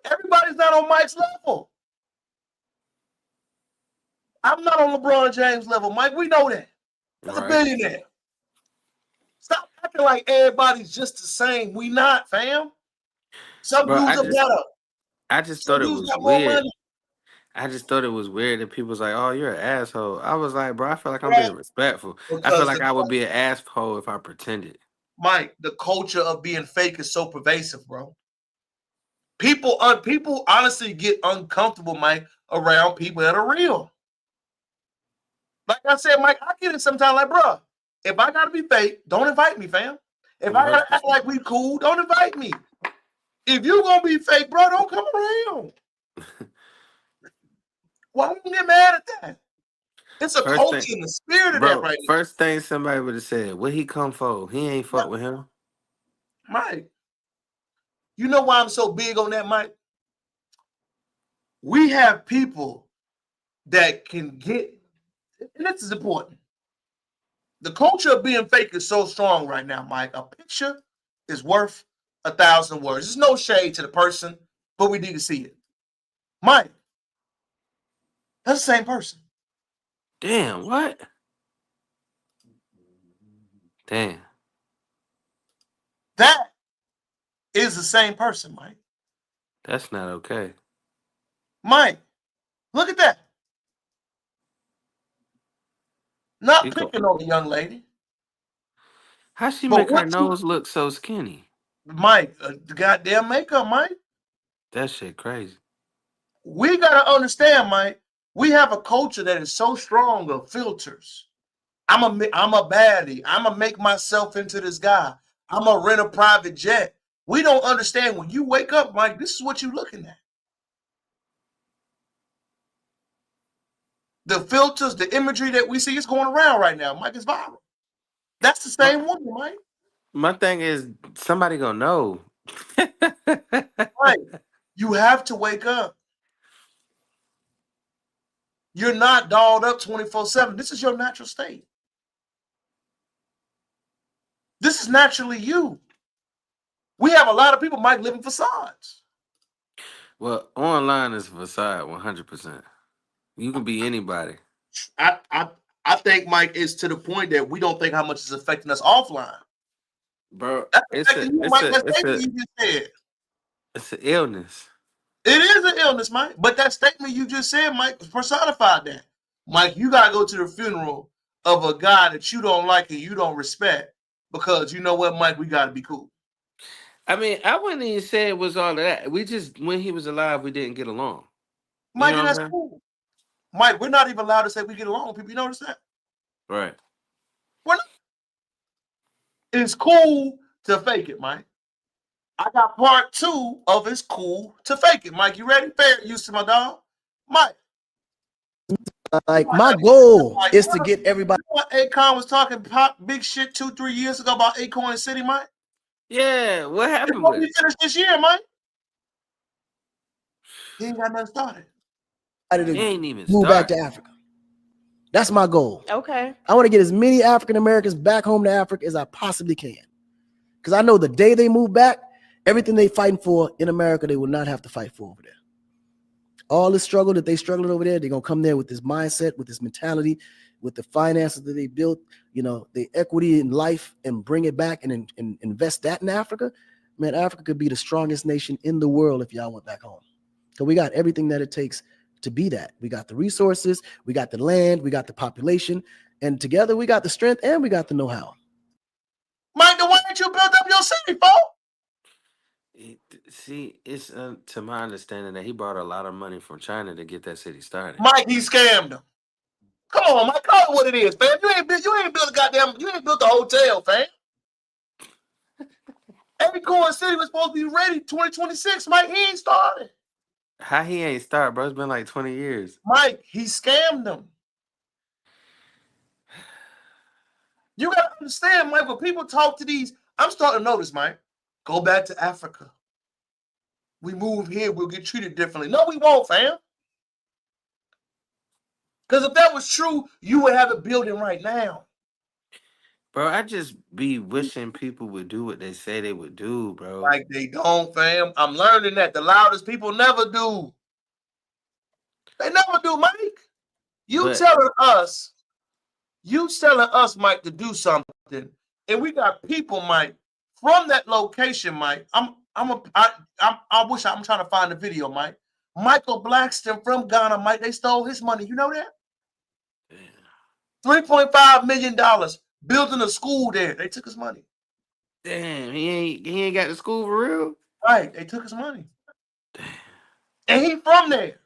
Everybody's not on Mike's level. I'm not on LeBron James level, Mike. We know that. That's a billionaire. Stop acting like everybody's just the same. We not, fam. Some Bro, dudes are better. I just Some thought it dudes was got more weird. money. I just thought it was weird that people was like, "Oh, you're an asshole." I was like, "Bro, I feel like I'm Right. being respectful. I feel Because like I would be an asshole if I pretended." Mike, the culture of being fake is so pervasive, bro. People honestly get uncomfortable, Mike, around people that are real. Like I said, Mike, I get it sometimes. Like, bro, if I gotta be fake, don't invite me, fam. If I gotta act like we cool, don't invite me. If you gonna be fake, bro, don't come around. Why don't you get mad at that? It's a culture and the spirit of that right now. First thing somebody would have said, "What he come for? He ain't fuck with him." Mike, you know why I'm so big on that, Mike? We have people that can get, and this is important. The culture of being fake is so strong right now, Mike. A picture is worth 1,000 words. There's no shade to the person, but we need to see it. Mike, that's the same person. Damn, what? Damn. That is the same person, Mike. That's not okay. Mike, look at that. Not picking on the young lady. How she make her nose look so skinny? Mike, the goddamn makeup, Mike. That shit crazy. We got to understand, Mike, we have a culture that is so strong of filters. I'm a baddie. I'm going to make myself into this guy. I'm going to rent a private jet. We don't understand when you wake up, Mike, this is what you're looking at. The filters, the imagery that we see is going around right now, Mike, is viral. That's the same woman, Mike. My thing is, somebody gonna know. Right. You have to wake up. You're not dolled up 24/7. This is your natural state. This is naturally you. We have a lot of people, Mike, living facades. Well, online is a facade, 100%. You can be anybody. I think, Mike, is to the point that we don't think how much it's affecting us offline. Bro, it's an illness. It is an illness, Mike. But that statement you just said, Mike, personified that. Mike, you gotta go to the funeral of a guy that you don't like and you don't respect because you know what, Mike, we gotta be cool. I mean, I wouldn't even say it was all of that. We just, when he was alive, we didn't get along. Mike, and that's cool. Mike, we're not even allowed to say we get along with people. You notice that? Right. We're not. It's cool to fake it, Mike. I got part 2 of it's cool to fake it. Mike, you ready? Fair use to my dog. Mike. Like, my goal is to get everybody. You know what Akon was talking big shit 2-3 years ago about Acorn City, Mike? Yeah, what happened Before with we it? finish this year, Mike? He ain't got nothing started. He ain't even move back to Africa. That's my goal. Okay. I want to get as many African Americans back home to Africa as I possibly can. Because I know the day they move back, everything they fighting for in America, they will not have to fight for over there. All the struggle that they struggling over there, they're going to come there with this mindset, with this mentality, with the finances that they built, you know, the equity in life, and bring it back and invest that in Africa. Man, Africa could be the strongest nation in the world if y'all went back home. So we got everything that it takes to be that. We got the resources, we got the land, we got the population, and together we got the strength and we got the know-how. Mike, the way that you built up your city, folks. See, it's to my understanding that he brought a lot of money from China to get that city started. Mike, he scammed them. Come on, Mike. Call it what it is, fam. You ain't built the hotel, fam. Acorn City was supposed to be ready 2026, Mike. He ain't started. How he ain't start, bro? It's been like 20 years. Mike, he scammed them. You gotta understand, Mike, when people talk to these, I'm starting to notice, Mike. Go back to Africa. We move here, we'll get treated differently. No, we won't, fam. Because if that was true, you would have a building right now. Bro, I just be wishing people would do what they say they would do, bro. Like they don't, fam. I'm learning that the loudest people never do. They never do, Mike. You telling us, Mike, to do something, and we got people, Mike, from that location, Mike. I wish I'm trying to find the video, Mike. Michael Blackston from Ghana, Mike. They stole his money. You know that? $3.5 million building a school there. They took his money. Damn, he ain't got the school for real. Right, they took his money. Damn. And he from there.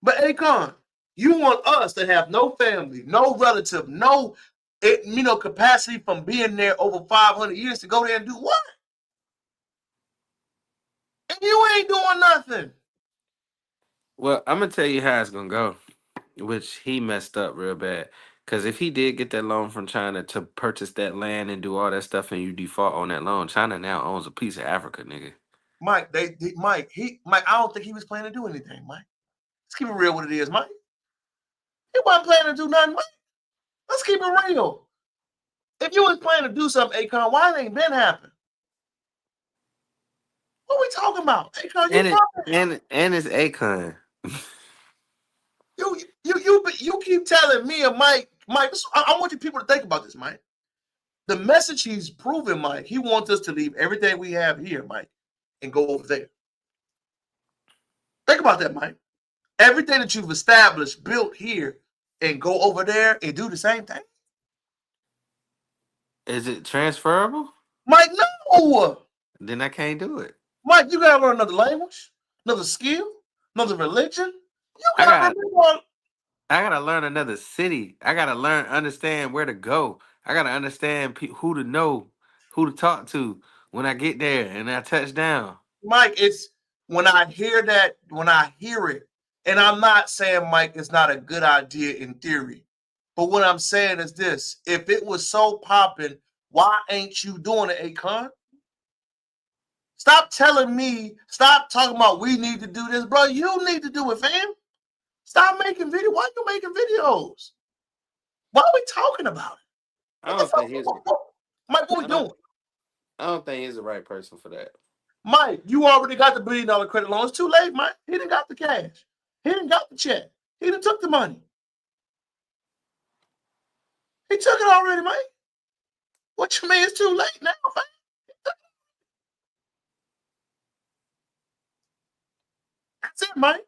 But Akon, you want us to have no family, no relative, no capacity from being there over 500 years to go there and do what? And you ain't doing nothing. Well, I'm gonna tell you how it's gonna go, which he messed up real bad. Because if he did get that loan from China to purchase that land and do all that stuff, and you default on that loan, China now owns a piece of Africa, nigga. Mike, Mike, I don't think he was planning to do anything, Mike. Let's keep it real what it is, Mike. He wasn't planning to do nothing, Mike. Let's keep it real. If you was planning to do something, Akon, why it ain't been happening? What are we talking about? Akon, and it's Akon. You keep telling me and Mike, I want you people to think about this, Mike. The message he's proving, Mike, he wants us to leave everything we have here, Mike, and go over there. Think about that, Mike. Everything that you've established, built here, and go over there and do the same thing. Is it transferable? Mike, no. Then I can't do it. Mike, you gotta learn another language, another skill, another religion. I gotta learn another city. I gotta understand where to go. I gotta understand who to know, who to talk to when I get there and I touch down. Mike, it's when I hear it, and I'm not saying, Mike, it's not a good idea in theory. But what I'm saying is this: if it was so popping, why ain't you doing it, Akon? Stop telling me, stop talking about we need to do this, bro. You need to do it, fam. Stop making videos. Why are you making videos? Why are we talking about it? Mike, what we doing? I don't think he's the right person for that. Mike, you already got the $1 billion credit loan. It's too late, Mike. He didn't got the cash. He didn't got the check. He didn't took the money. He took it already, Mike. What you mean it's too late now, fam? That's it, Mike.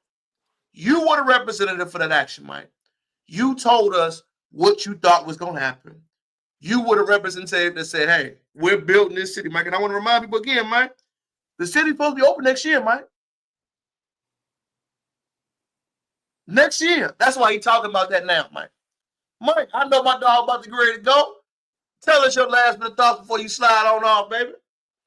You were the representative for that action, Mike. You told us what you thought was going to happen. You were the representative that said, hey, we're building this city, Mike. And I want to remind people again, Mike, the city's supposed to be open next year, Mike. Next year. That's why he's talking about that now, Mike. Mike, I know my dog about to get ready to go. Tell us your last bit of thoughts before you slide on off, baby.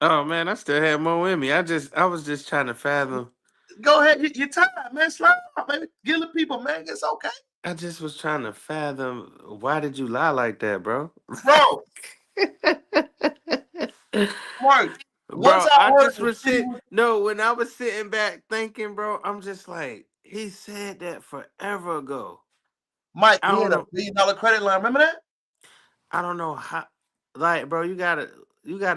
Oh, man, I still had more in me. I was just trying to fathom. Go ahead. You're tired, man. Slide off, baby. Give the people, man. It's okay. I just was trying to fathom, why did you lie like that, bro? Bro. Right. Bro, when I was sitting back thinking, bro, I'm just like, he said that forever ago. Mike, he had a $1 billion credit line. Remember that? I don't know how. Like, bro, you gotta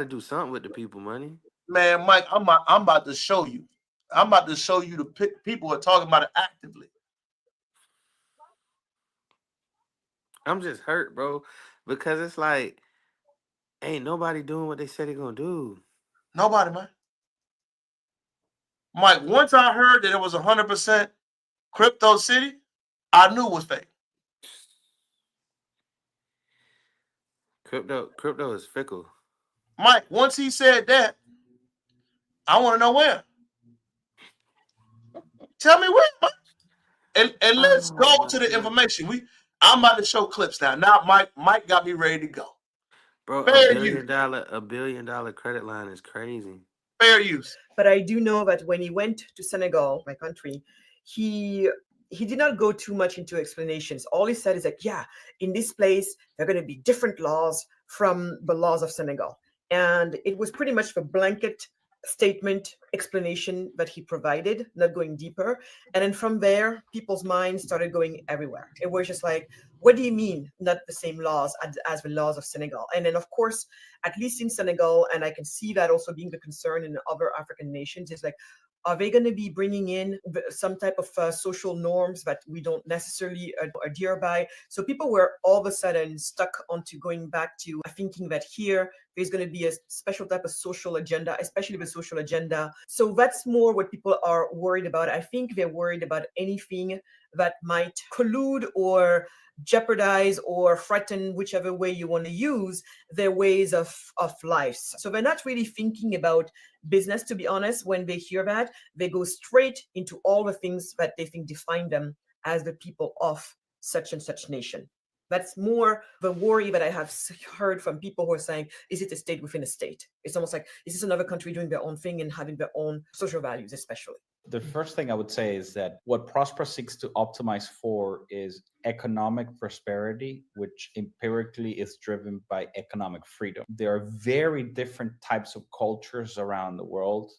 do something with the people money. Man, Mike, I'm about to show you. I'm about to show you the people who are talking about it actively. I'm just hurt, bro, because it's like, ain't nobody doing what they said they're gonna do. Nobody, man. Mike, once I heard that it was 100% crypto city, I knew it was fake. Crypto is fickle. Mike, once he said that, I want to know where. Tell me where, Mike. And let's go to the information. I'm about to show clips now. Now Mike got me ready to go. Bro, Fair a billion dollar credit line is crazy. Fair use. But I do know that when he went to Senegal, my country, he did not go too much into explanations. All he said is like, yeah, in this place, there are going to be different laws from the laws of Senegal. And it was pretty much the blanket statement explanation that he provided, not going deeper. And then from there, people's minds started going everywhere. It was just like, what do you mean not the same laws as the laws of Senegal? And then, of course, at least in Senegal, and I can see that also being the concern in other African nations, is like, are they going to be bringing in some type of social norms that we don't necessarily adhere by? So people were all of a sudden stuck onto going back to thinking that here there's going to be a special type of social agenda, especially the social agenda. So that's more what people are worried about. I think they're worried about anything that might collude or jeopardize or threaten, whichever way you want to use, their ways of life. So they're not really thinking about business, to be honest. When they hear that, they go straight into all the things that they think define them as the people of such and such nation. That's more the worry that I have heard from people who are saying, is it a state within a state? It's almost like, is this another country doing their own thing and having their own social values, especially? The first thing I would say is that what Prosper seeks to optimize for is economic prosperity, which empirically is driven by economic freedom. There are very different types of cultures around the world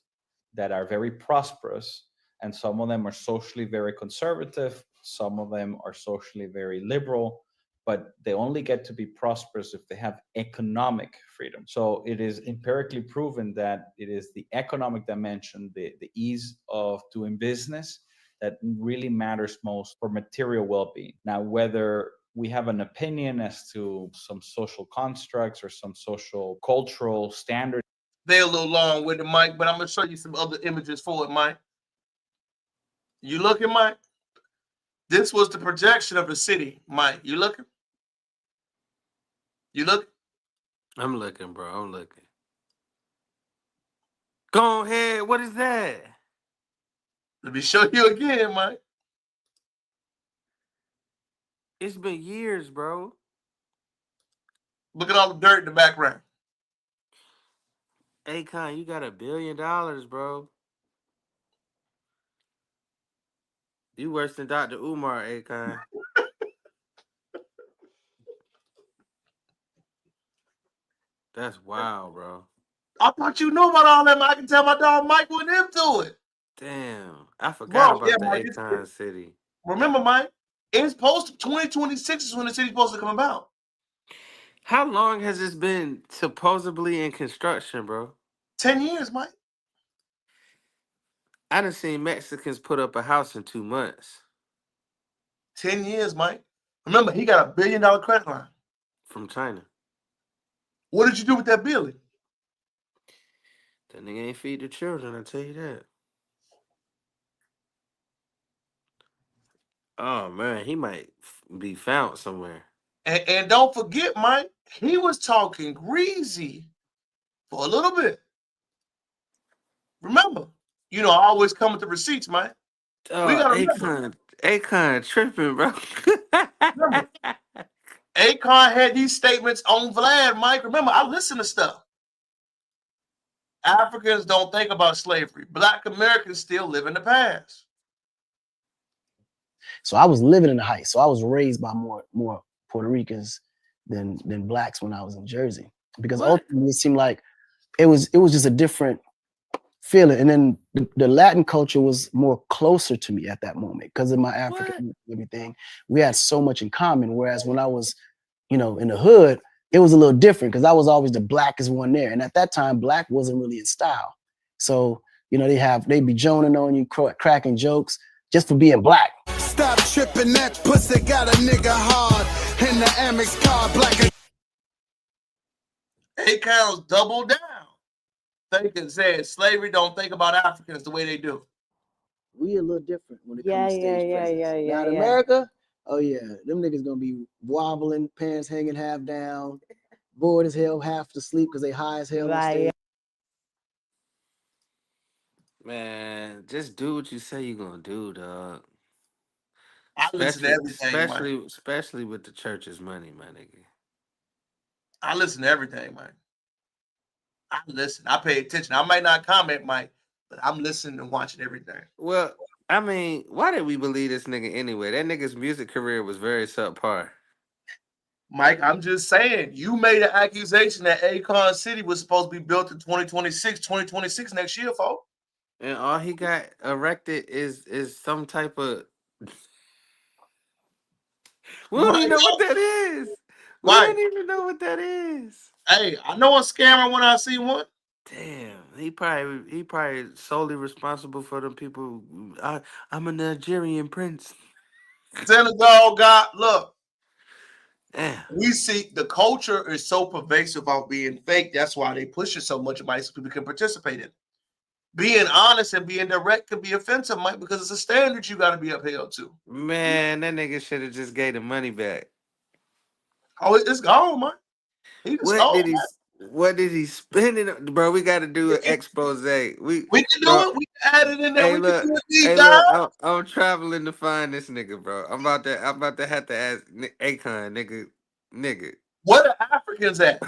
that are very prosperous, and some of them are socially very conservative, some of them are socially very liberal, but they only get to be prosperous if they have economic freedom. So it is empirically proven that it is the economic dimension, the ease of doing business, that really matters most for material well-being. Now, whether we have an opinion as to some social constructs or some social cultural standards. They're a little long with it, Mike, but I'm going to show you some other images for it, Mike. You looking, Mike? This was the projection of the city, Mike. You looking? You look? I'm looking, bro. I'm looking. Go ahead. What is that? Let me show you again, Mike. It's been years, bro. Look at all the dirt in the background. Akon, you got $1 billion, bro. You worse than Dr. Umar, Akon. That's wild, bro. I thought you knew about all that. I can tell my dog Mike went into it. Damn. I forgot about the Mike, Akon city. Remember, Mike, it's supposed to 2026 is when the city's supposed to come about. How long has this been supposedly in construction, bro? 10 years, Mike. I done seen Mexicans put up a house in 2 months. 10 years, Mike. Remember, he got $1 billion credit line. From China. What did you do with that billion? That nigga ain't feed the children, I tell you that. Oh, man, he might be found somewhere. And don't forget, Mike, he was talking greasy for a little bit. Remember, I always come with the receipts, Mike. Akon tripping, bro. Remember, Akon had these statements on Vlad, Mike. Remember, I listen to stuff. Africans don't think about slavery. Black Americans still live in the past. So I was living in the Heights. So I was raised by more Puerto Ricans than blacks when I was in Jersey, because ultimately it seemed like it was just a different feeling. And then the Latin culture was more closer to me at that moment because of my African everything. We had so much in common. Whereas when I was, in the hood, it was a little different because I was always the blackest one there. And at that time, black wasn't really in style. So, they'd be joning on you, cracking jokes just for being black. Stop tripping, that pussy got a nigga hard in the Amex car, black. Akon's doubled down. Thinking said slavery don't think about Africans the way they do. We a little different when it comes to stage presence. Now in America, oh yeah, them niggas gonna be wobbling, pants hanging half down, bored as hell, half to sleep because they high as hell. Right. Man, just do what you say you're gonna do, dog. I listen to everything, man. Especially with the church's money, my nigga. I listen to everything, man. I listen. I pay attention. I might not comment, Mike, but I'm listening and watching everything. Well, I mean, why did we believe this nigga anyway? That nigga's music career was very subpar. Mike, I'm just saying, you made an accusation that Akon City was supposed to be built in 2026 next year, folks. And all he got erected is some type of we don't even know what that is. We don't even know what that is. Hey, I know a scammer when I see one. Damn, he probably solely responsible for them people. I'm a Nigerian prince. Senegal got look. Damn. We see the culture is so pervasive about being fake. That's why they push it so much, Mike, so people can participate in it. Being honest and being direct can be offensive, Mike, because it's a standard you got to be upheld to. Man, that nigga should have just gave the money back. Oh, it's gone, Mike. What did he spend it on? Bro, we got to do an expose. We can do it. We can add it in there. Hey, we look, can do it, look, I'm traveling to find this nigga, bro. I'm about to have to ask Akon, nigga. Where the Africans at?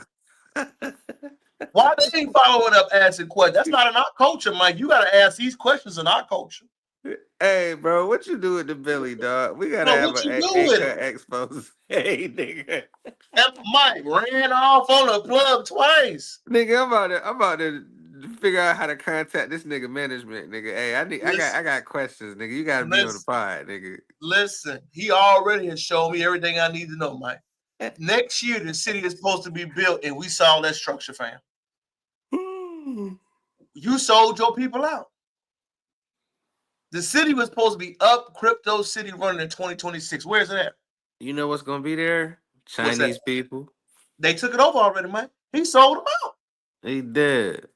Why they ain't following up asking questions? That's not in our culture, Mike. You got to ask these questions in our culture. Hey, bro, what you do with the Billy, dog? We gotta have an Akon expose. Hey, nigga. That Mike ran off on a plug twice. Nigga, I'm about to figure out how to contact this nigga management, nigga. Hey, I got questions, nigga. You gotta be on the pod, nigga. Listen, he already has shown me everything I need to know, Mike. Next year, the city is supposed to be built, and we saw that structure, fam. You sold your people out. The city was supposed to be up, Crypto City running in 2026. Where's it at? You know what's gonna be there? Chinese people. They took it over already, Mike. He sold them out. He did.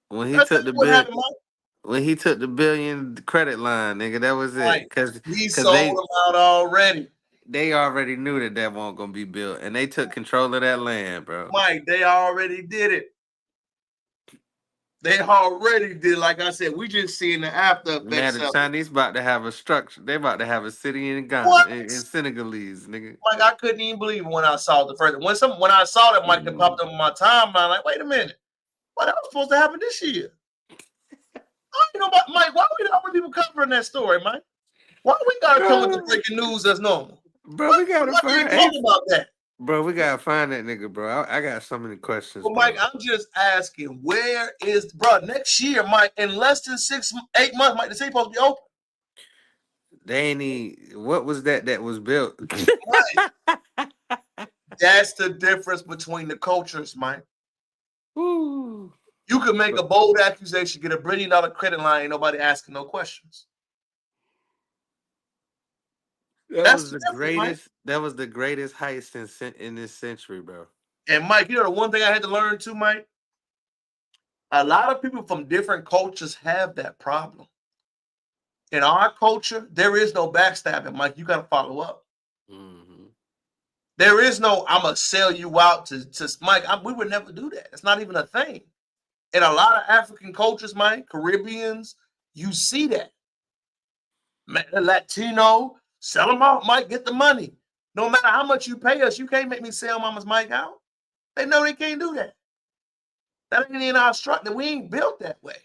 When he took the billion credit line, nigga, that was it. Because he sold them out already. They already knew that wasn't gonna be built, and they took control of that land, bro. Mike, they already did it. They already did. Like I said, we just seeing the after effects. Man, the Chinese about to have a structure. They about to have a city in Ghana, in Senegalese, nigga. Like I couldn't even believe it when I saw the first. When I saw that, Mike, that popped up on my timeline. Like, wait a minute, what that was supposed to happen this year? You know, Mike, why we not people covering that story, Mike? Why we gotta come with the breaking news that's normal? Bro, we gotta find about that. Bro, we gotta find that nigga, bro. I got so many questions. Well, Mike, I'm just asking, where is next year, Mike? In less than 8 months, Mike, the city supposed to be open. They ain't what was that was built? Right. That's the difference between the cultures, Mike. Ooh. You could make a bold accusation, get $1 billion credit line, ain't nobody asking no questions. That was the greatest. That was the greatest heist in this century, bro. And Mike, you know the one thing I had to learn too, Mike. A lot of people from different cultures have that problem. In our culture, there is no backstabbing, Mike. You got to follow up. Mm-hmm. There is no I'm gonna sell you out to Mike. We would never do that. It's not even a thing. In a lot of African cultures, Mike, Caribbeans, you see that. Latino. Sell them out, Mike. Get the money. No matter how much you pay us, you can't make me sell Mama's Mike out. They know they can't do that. That ain't in our structure. We ain't built that way.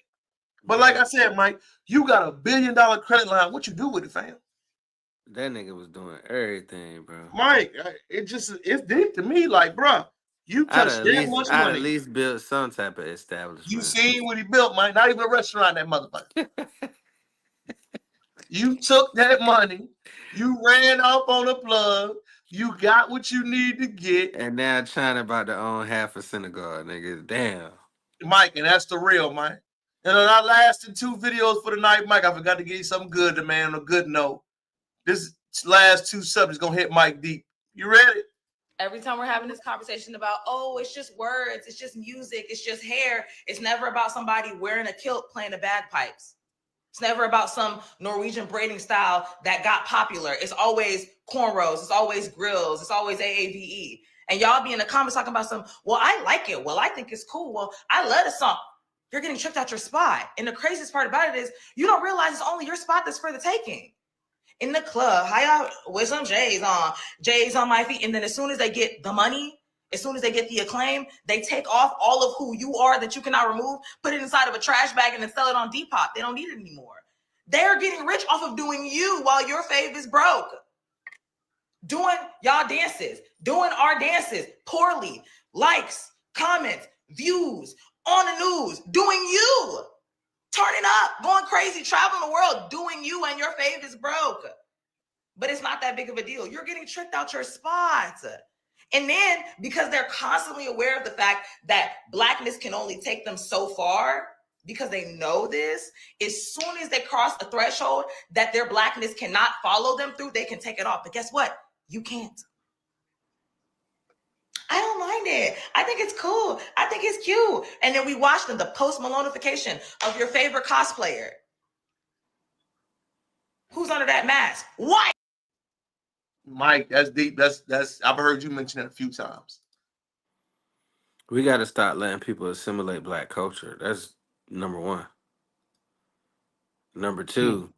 But like I said, Mike, you got $1 billion credit line. What you do with it, fam? That nigga was doing everything, bro. Mike, it's deep to me. Like, bro, you touched that much money. I'd at least build some type of establishment. You seen what he built, Mike? Not even a restaurant, that motherfucker. You took that money, you ran off on a plug, you got what you need to get. And now China about to own half of Senegal, nigga. Damn. Mike, and that's the real, Mike. And on our last 2 videos for the night, Mike, I forgot to give you something good to man on a good note. This last 2 subjects gonna hit Mike deep. You ready? Every time we're having this conversation about, oh, it's just words, it's just music, it's just hair. It's never about somebody wearing a kilt playing the bagpipes. It's never about some Norwegian braiding style that got popular. It's always cornrows. It's always grills. It's always AAVE. And y'all be in the comments talking about well, I like it. Well, I think it's cool. Well, I love the song. You're getting tricked out your spot. And the craziest part about it is you don't realize it's only your spot that's for the taking. in the club, how y'all with some J's on my feet, and then as soon as they get the money, as soon as they get the acclaim, they take off all of who you are that you cannot remove, put it inside of a trash bag, and then sell it on Depop. They don't need it anymore. They're getting rich off of doing you while your fave is broke. Doing y'all dances, doing our dances poorly, likes, comments, views, on the news, doing you, turning up, going crazy, traveling the world, doing you, and your fave is broke. But it's not that big of a deal. You're getting tricked out your spots. And then because they're constantly aware of the fact that blackness can only take them so far, because they know this, as soon as they cross a threshold that their blackness cannot follow them through, they can take it off. But guess what? You can't. I don't mind it. I think it's cool. I think it's cute. And then we watch them, the post-Malonification of your favorite cosplayer. Who's under that mask? Why? Mike, that's deep. That's I've heard you mention it a few times. We got to start letting people assimilate black culture. That's number one. Number two,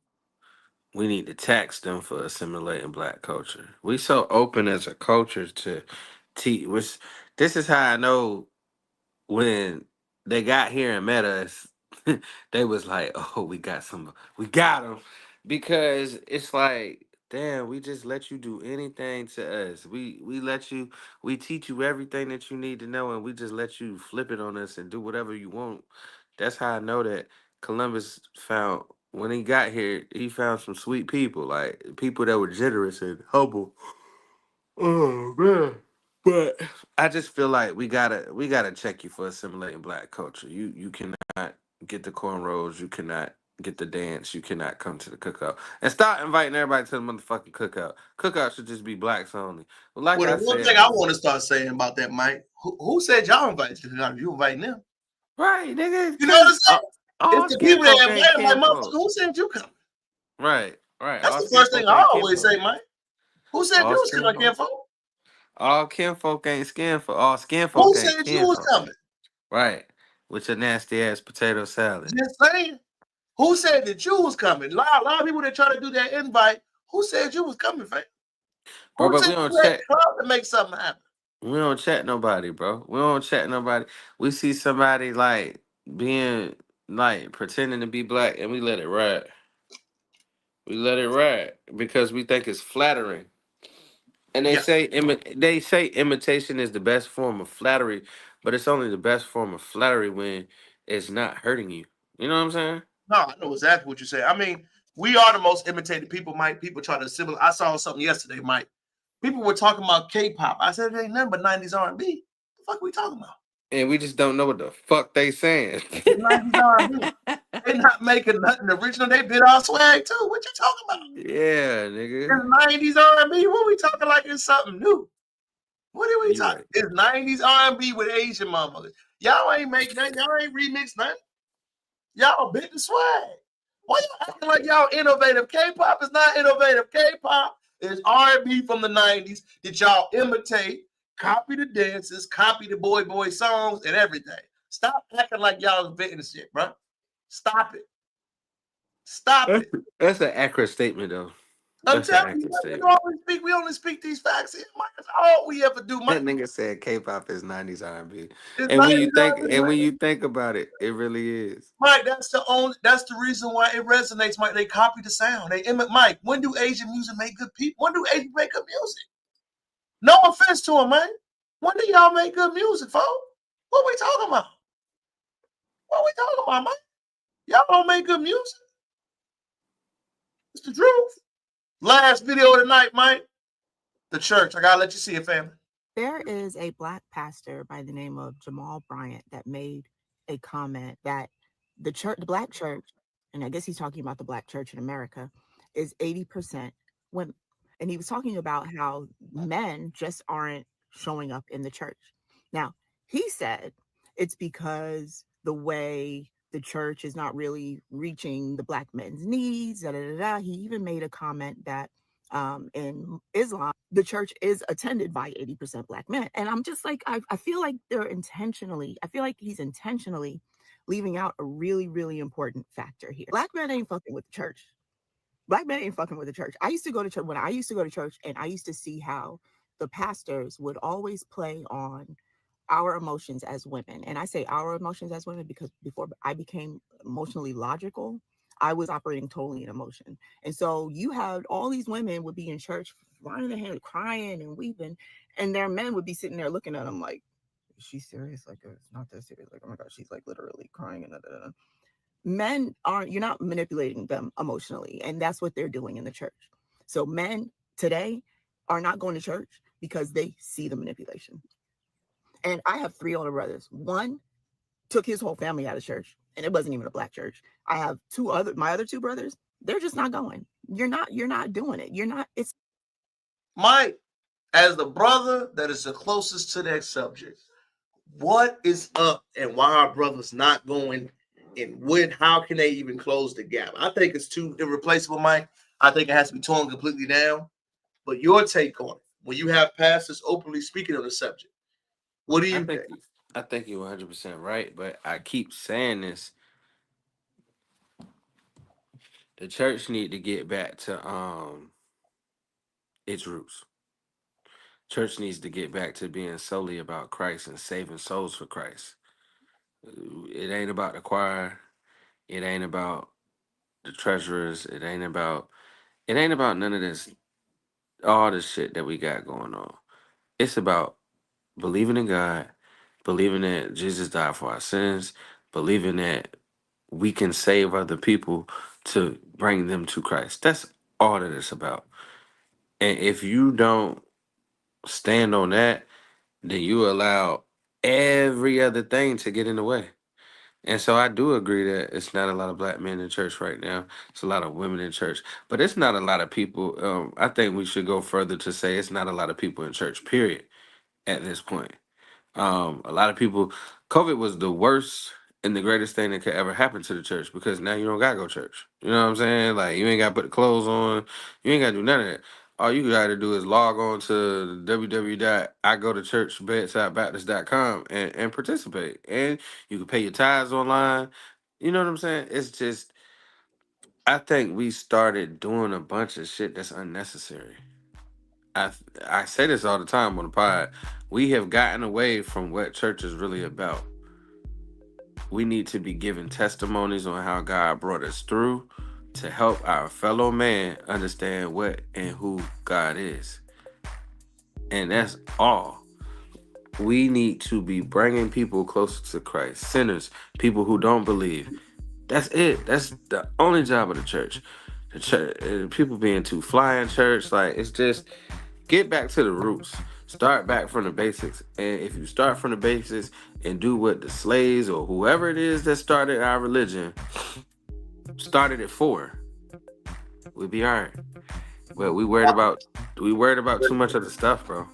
we need to tax them for assimilating black culture. We so open as a culture to teach. This is how I know when they got here and met us, they was like, "Oh, we got them," because it's like, damn, we just let you do anything to us. We teach you everything that you need to know, and we just let you flip it on us and do whatever you want. That's how I know that Columbus found, when he got here, he found some sweet people, like people that were generous and humble. Oh man. But I just feel like we gotta check you for assimilating black culture. You cannot get the cornrows, you cannot get the dance, you cannot come to the cookout. And stop inviting everybody to the motherfucking cookout. Cookout should just be blacks only. But like Well, I the one said, thing I want to start saying about that, Mike, who said y'all invited to the cookout? You inviting them. right, nigga. You know what I'm saying? All It's the people that kinfolk ain't invite them, like, motherfucker, kinfolk. who said you coming? Right. That's All the first thing kinfolk I ain't always say, kinfolk. Mike. Who said All you was coming, skinfolk. kinfolk? All kinfolk ain't skinfolk. All Who skinfolk ain't said you was kinfolk. coming? Right. With your nasty ass potato salad. Just saying. Who said that you was coming? A lot of people that try to do that invite, who said you was coming, fam? Bro, Who but said we don't you had check. the club to make something happen? We don't check nobody, bro. We don't check nobody. We see somebody like being like pretending to be black, and we let it ride. We let it ride because we think it's flattering. And they Yeah. say imitation is the best form of flattery, but it's only the best form of flattery when it's not hurting you. You know what I'm saying? No, I know exactly what you're saying. I mean, we are the most imitated people, Mike. People try to assimilate. I saw something yesterday, Mike. People were talking about K-pop. I said, it ain't nothing but 90s R&B. The fuck are we talking about? And we just don't know what the fuck they saying. It's 90s R&B. They not making nothing original. They bit our swag too. What you talking about? Yeah, nigga. It's 90s R&B. What we talking like it's something new? What are we You talking? right. It's 90s R&B with Asian motherfuckers. Y'all ain't make that. Y'all ain't remix nothing. Y'all bit the swag. Why y'all acting like y'all innovative? K-pop is not innovative. K-pop is R&B from the 90s that y'all imitate, copy the dances, copy the boy songs and everything. Stop acting like y'all inventing the shit, bro. Stop it. Stop it. That's an accurate statement, though. I'm That's an telling you, accurate we only speak these facts here, Mike. That's all we ever do, That Mike. nigga said K-pop is 90s R&B. It's And when 90s you think R&B, Mike. about it, it really is. Mike, that's the reason why it resonates, Mike. They copy the sound. They imitate. Mike, when do Asian music make good people? When do Asians make good music? No offense to them, man. When do y'all make good music, folks? What we talking about? What we talking about, man? Y'all don't make good music. It's the truth. Last video of the night, Mike. The church. I gotta let you see it, family. There is a black pastor by the name of Jamal Bryant that made a comment that the black church, and I guess he's talking about the black church in America, is 80% women. And he was talking about how men just aren't showing up in the church. Now, he said it's because the way the church is not really reaching the black men's needs. He even made a comment that in Islam, the church is attended by 80% black men. And I'm just like, I feel like he's intentionally leaving out a really, really important factor here. Black men ain't fucking with the church. Black men ain't fucking with the church. I used to go to church when I used to go to church, and I used to see how the pastors would always play on our emotions as women. And I say our emotions as women because before I became emotionally logical, I was operating totally in emotion. And so you had all these women would be in church, lying their hand, crying and weeping, and their men would be sitting there looking at them like, is she serious? Like, it's not that serious. Like, oh my God, she's like literally crying. And men aren't, you're not manipulating them emotionally. And that's what they're doing in the church. So men today are not going to church because they see the manipulation. And I have 3 older brothers. One took his whole family out of church, and it wasn't even a black church. I have my other 2 brothers. They're just not going. You're not doing it. You're not. It's Mike, as the brother that is the closest to that subject, what is up and why are brothers not going? And how can they even close the gap? I think it's too irreplaceable, Mike. I think it has to be torn completely down. But your take on it, when you have pastors openly speaking on the subject, what do you think? I think you're 100% right, but I keep saying this. The church need to get back to its roots. Church needs to get back to being solely about Christ and saving souls for Christ. It ain't about the choir. It ain't about the treasurers. It ain't about none of this, all this shit that we got going on. It's about believing in God, believing that Jesus died for our sins, believing that we can save other people to bring them to Christ. That's all that it's about. And if you don't stand on that, then you allow every other thing to get in the way. And so I do agree that it's not a lot of black men in church right now. It's a lot of women in church, but it's not a lot of people. I think we should go further to say it's not a lot of people in church, period, at this point. A lot of people, COVID was the worst and the greatest thing that could ever happen to the church because now you don't gotta go to church. You know what I'm saying? Like you ain't gotta put the clothes on, you ain't gotta do none of that. All you gotta do is log on to www.igotochurchbedsidebaptist.com and participate. And you can pay your tithes online. You know what I'm saying? It's just I think we started doing a bunch of shit that's unnecessary. I say this all the time on the pod. We have gotten away from what church is really about. We need to be giving testimonies on how God brought us through to help our fellow man understand what and who God is. And that's all. We need to be bringing people closer to Christ. Sinners, people who don't believe. That's it. That's the only job of the church. The church, people being too fly in church, like it's just get back to the roots. Start back from the basics. And if you start from the basics and do what the slaves or whoever it is that started our religion started it for, we'll be all right. But we worried about too much of the stuff, bro.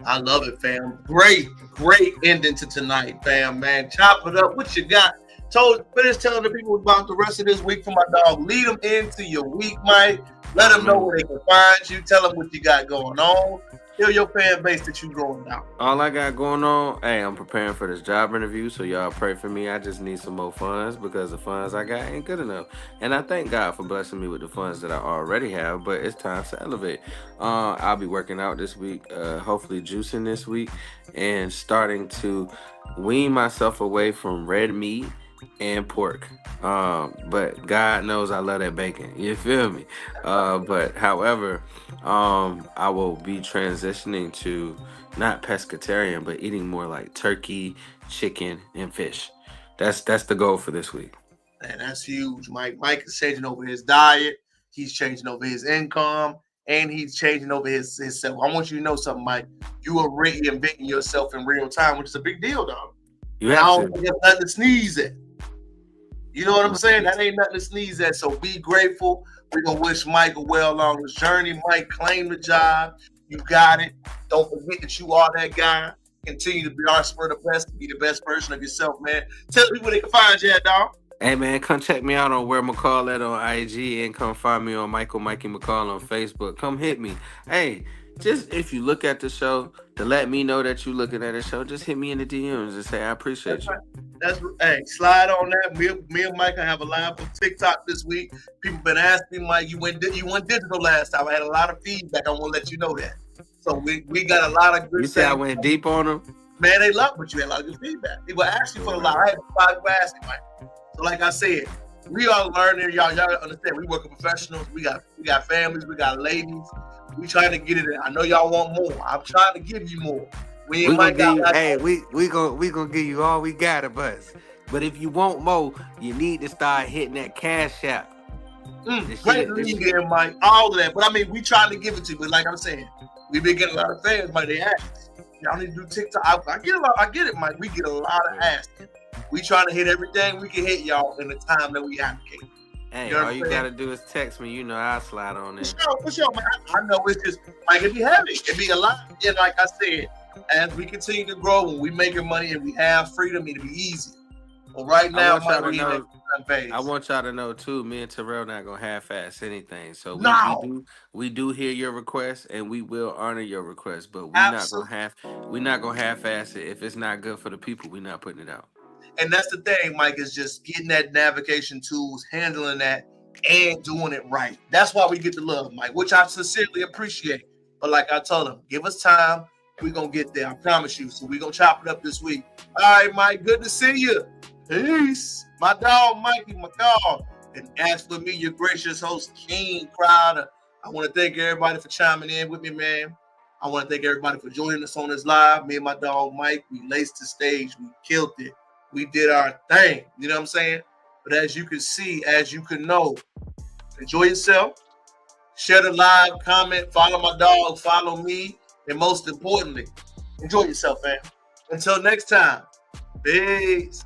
I love it, fam. Great ending to tonight, fam, man. Chop it up. What you got? Finish telling the people about the rest of this week for my dog. Lead them into your week, Mike. Let them know where they can find you. Tell them what you got going on. Tell your fan base that you going out. All I got going on, hey, I'm preparing for this job interview, so y'all pray for me. I just need some more funds because the funds I got ain't good enough. And I thank God for blessing me with the funds that I already have, but it's time to elevate. I'll be working out this week, hopefully juicing this week, and starting to wean myself away from red meat and pork. But God knows I love that bacon. You feel me? But however, I will be transitioning to not pescatarian, but eating more like turkey, chicken, and fish. That's the goal for this week. Man, that's huge, Mike. Mike is changing over his diet. He's changing over his income, and he's changing over his self. I want you to know something, Mike. You are reinventing yourself in real time, which is a big deal, dog. You have I don't think that's nothing to sneeze at. You know what I'm saying? That ain't nothing to sneeze at. So be grateful. We're going to wish Mike well on his journey. Mike, claim the job. You got it. Don't forget that you are that guy. Continue to be our spur the best, to be the best version of yourself, man. Tell people they can find you at, dog. Hey, man, come check me out on Where McCall at on IG and come find me on Mikey McCall on Facebook. Come hit me. Hey, just if you look at the show, to let me know that you're looking at the show, just hit me in the DMs and say, I appreciate you. Hey, slide on that. Me and Mike have a live on TikTok this week. People been asking me, Mike, you went digital last time. I had a lot of feedback. I want to let you know that. So we got a lot of good. You see, I went deep on them. Man, they love, but you had a lot of good feedback. People asked you for a lot. I had 5 people asking, Mike. So like I said, we are learning. Y'all understand? We work with professionals. We got families. We got ladies. We trying to get it in. I know y'all want more. I'm trying to give you more. We gonna give you, we gonna give you all we got of us. But if you want more, you need to start hitting that cash app. Great league there, Mike. All of that. But I mean, we trying to give it to you. But like I'm saying, we've been getting a lot of fans, Mike. They ask, y'all need to do TikTok. I get it, Mike. We get a lot of asking. We trying to hit everything we can hit y'all in the time that we advocate. Hey, you know all you gotta do is text me. You know I'll slide on there. For sure, man. I know it's just like it be heavy. It be a lot. And like I said, as we continue to grow, when we making money and we have freedom, it'll be easier. But right now, I want y'all to know too. Me and Terrell not gonna half-ass anything. So we do hear your request and we will honor your request. But we're not gonna half-ass it. If it's not good for the people, we're not putting it out. And that's the thing, Mike, is just getting that navigation tools, handling that, and doing it right. That's why we get the love, Mike, which I sincerely appreciate. But like I told him, give us time. We're going to get there. I promise you. So we're going to chop it up this week. All right, Mike, good to see you. Peace. My dog, Mikey, my dog. And as for me, your gracious host, King Crowder, I want to thank everybody for chiming in with me, man. I want to thank everybody for joining us on this live. Me and my dog, Mike, we laced the stage. We killed it. We did our thing, you know what I'm saying? But as you can see, as you can know, enjoy yourself, share the live, comment, follow my dog, follow me, and most importantly, enjoy yourself, man. Until next time, peace.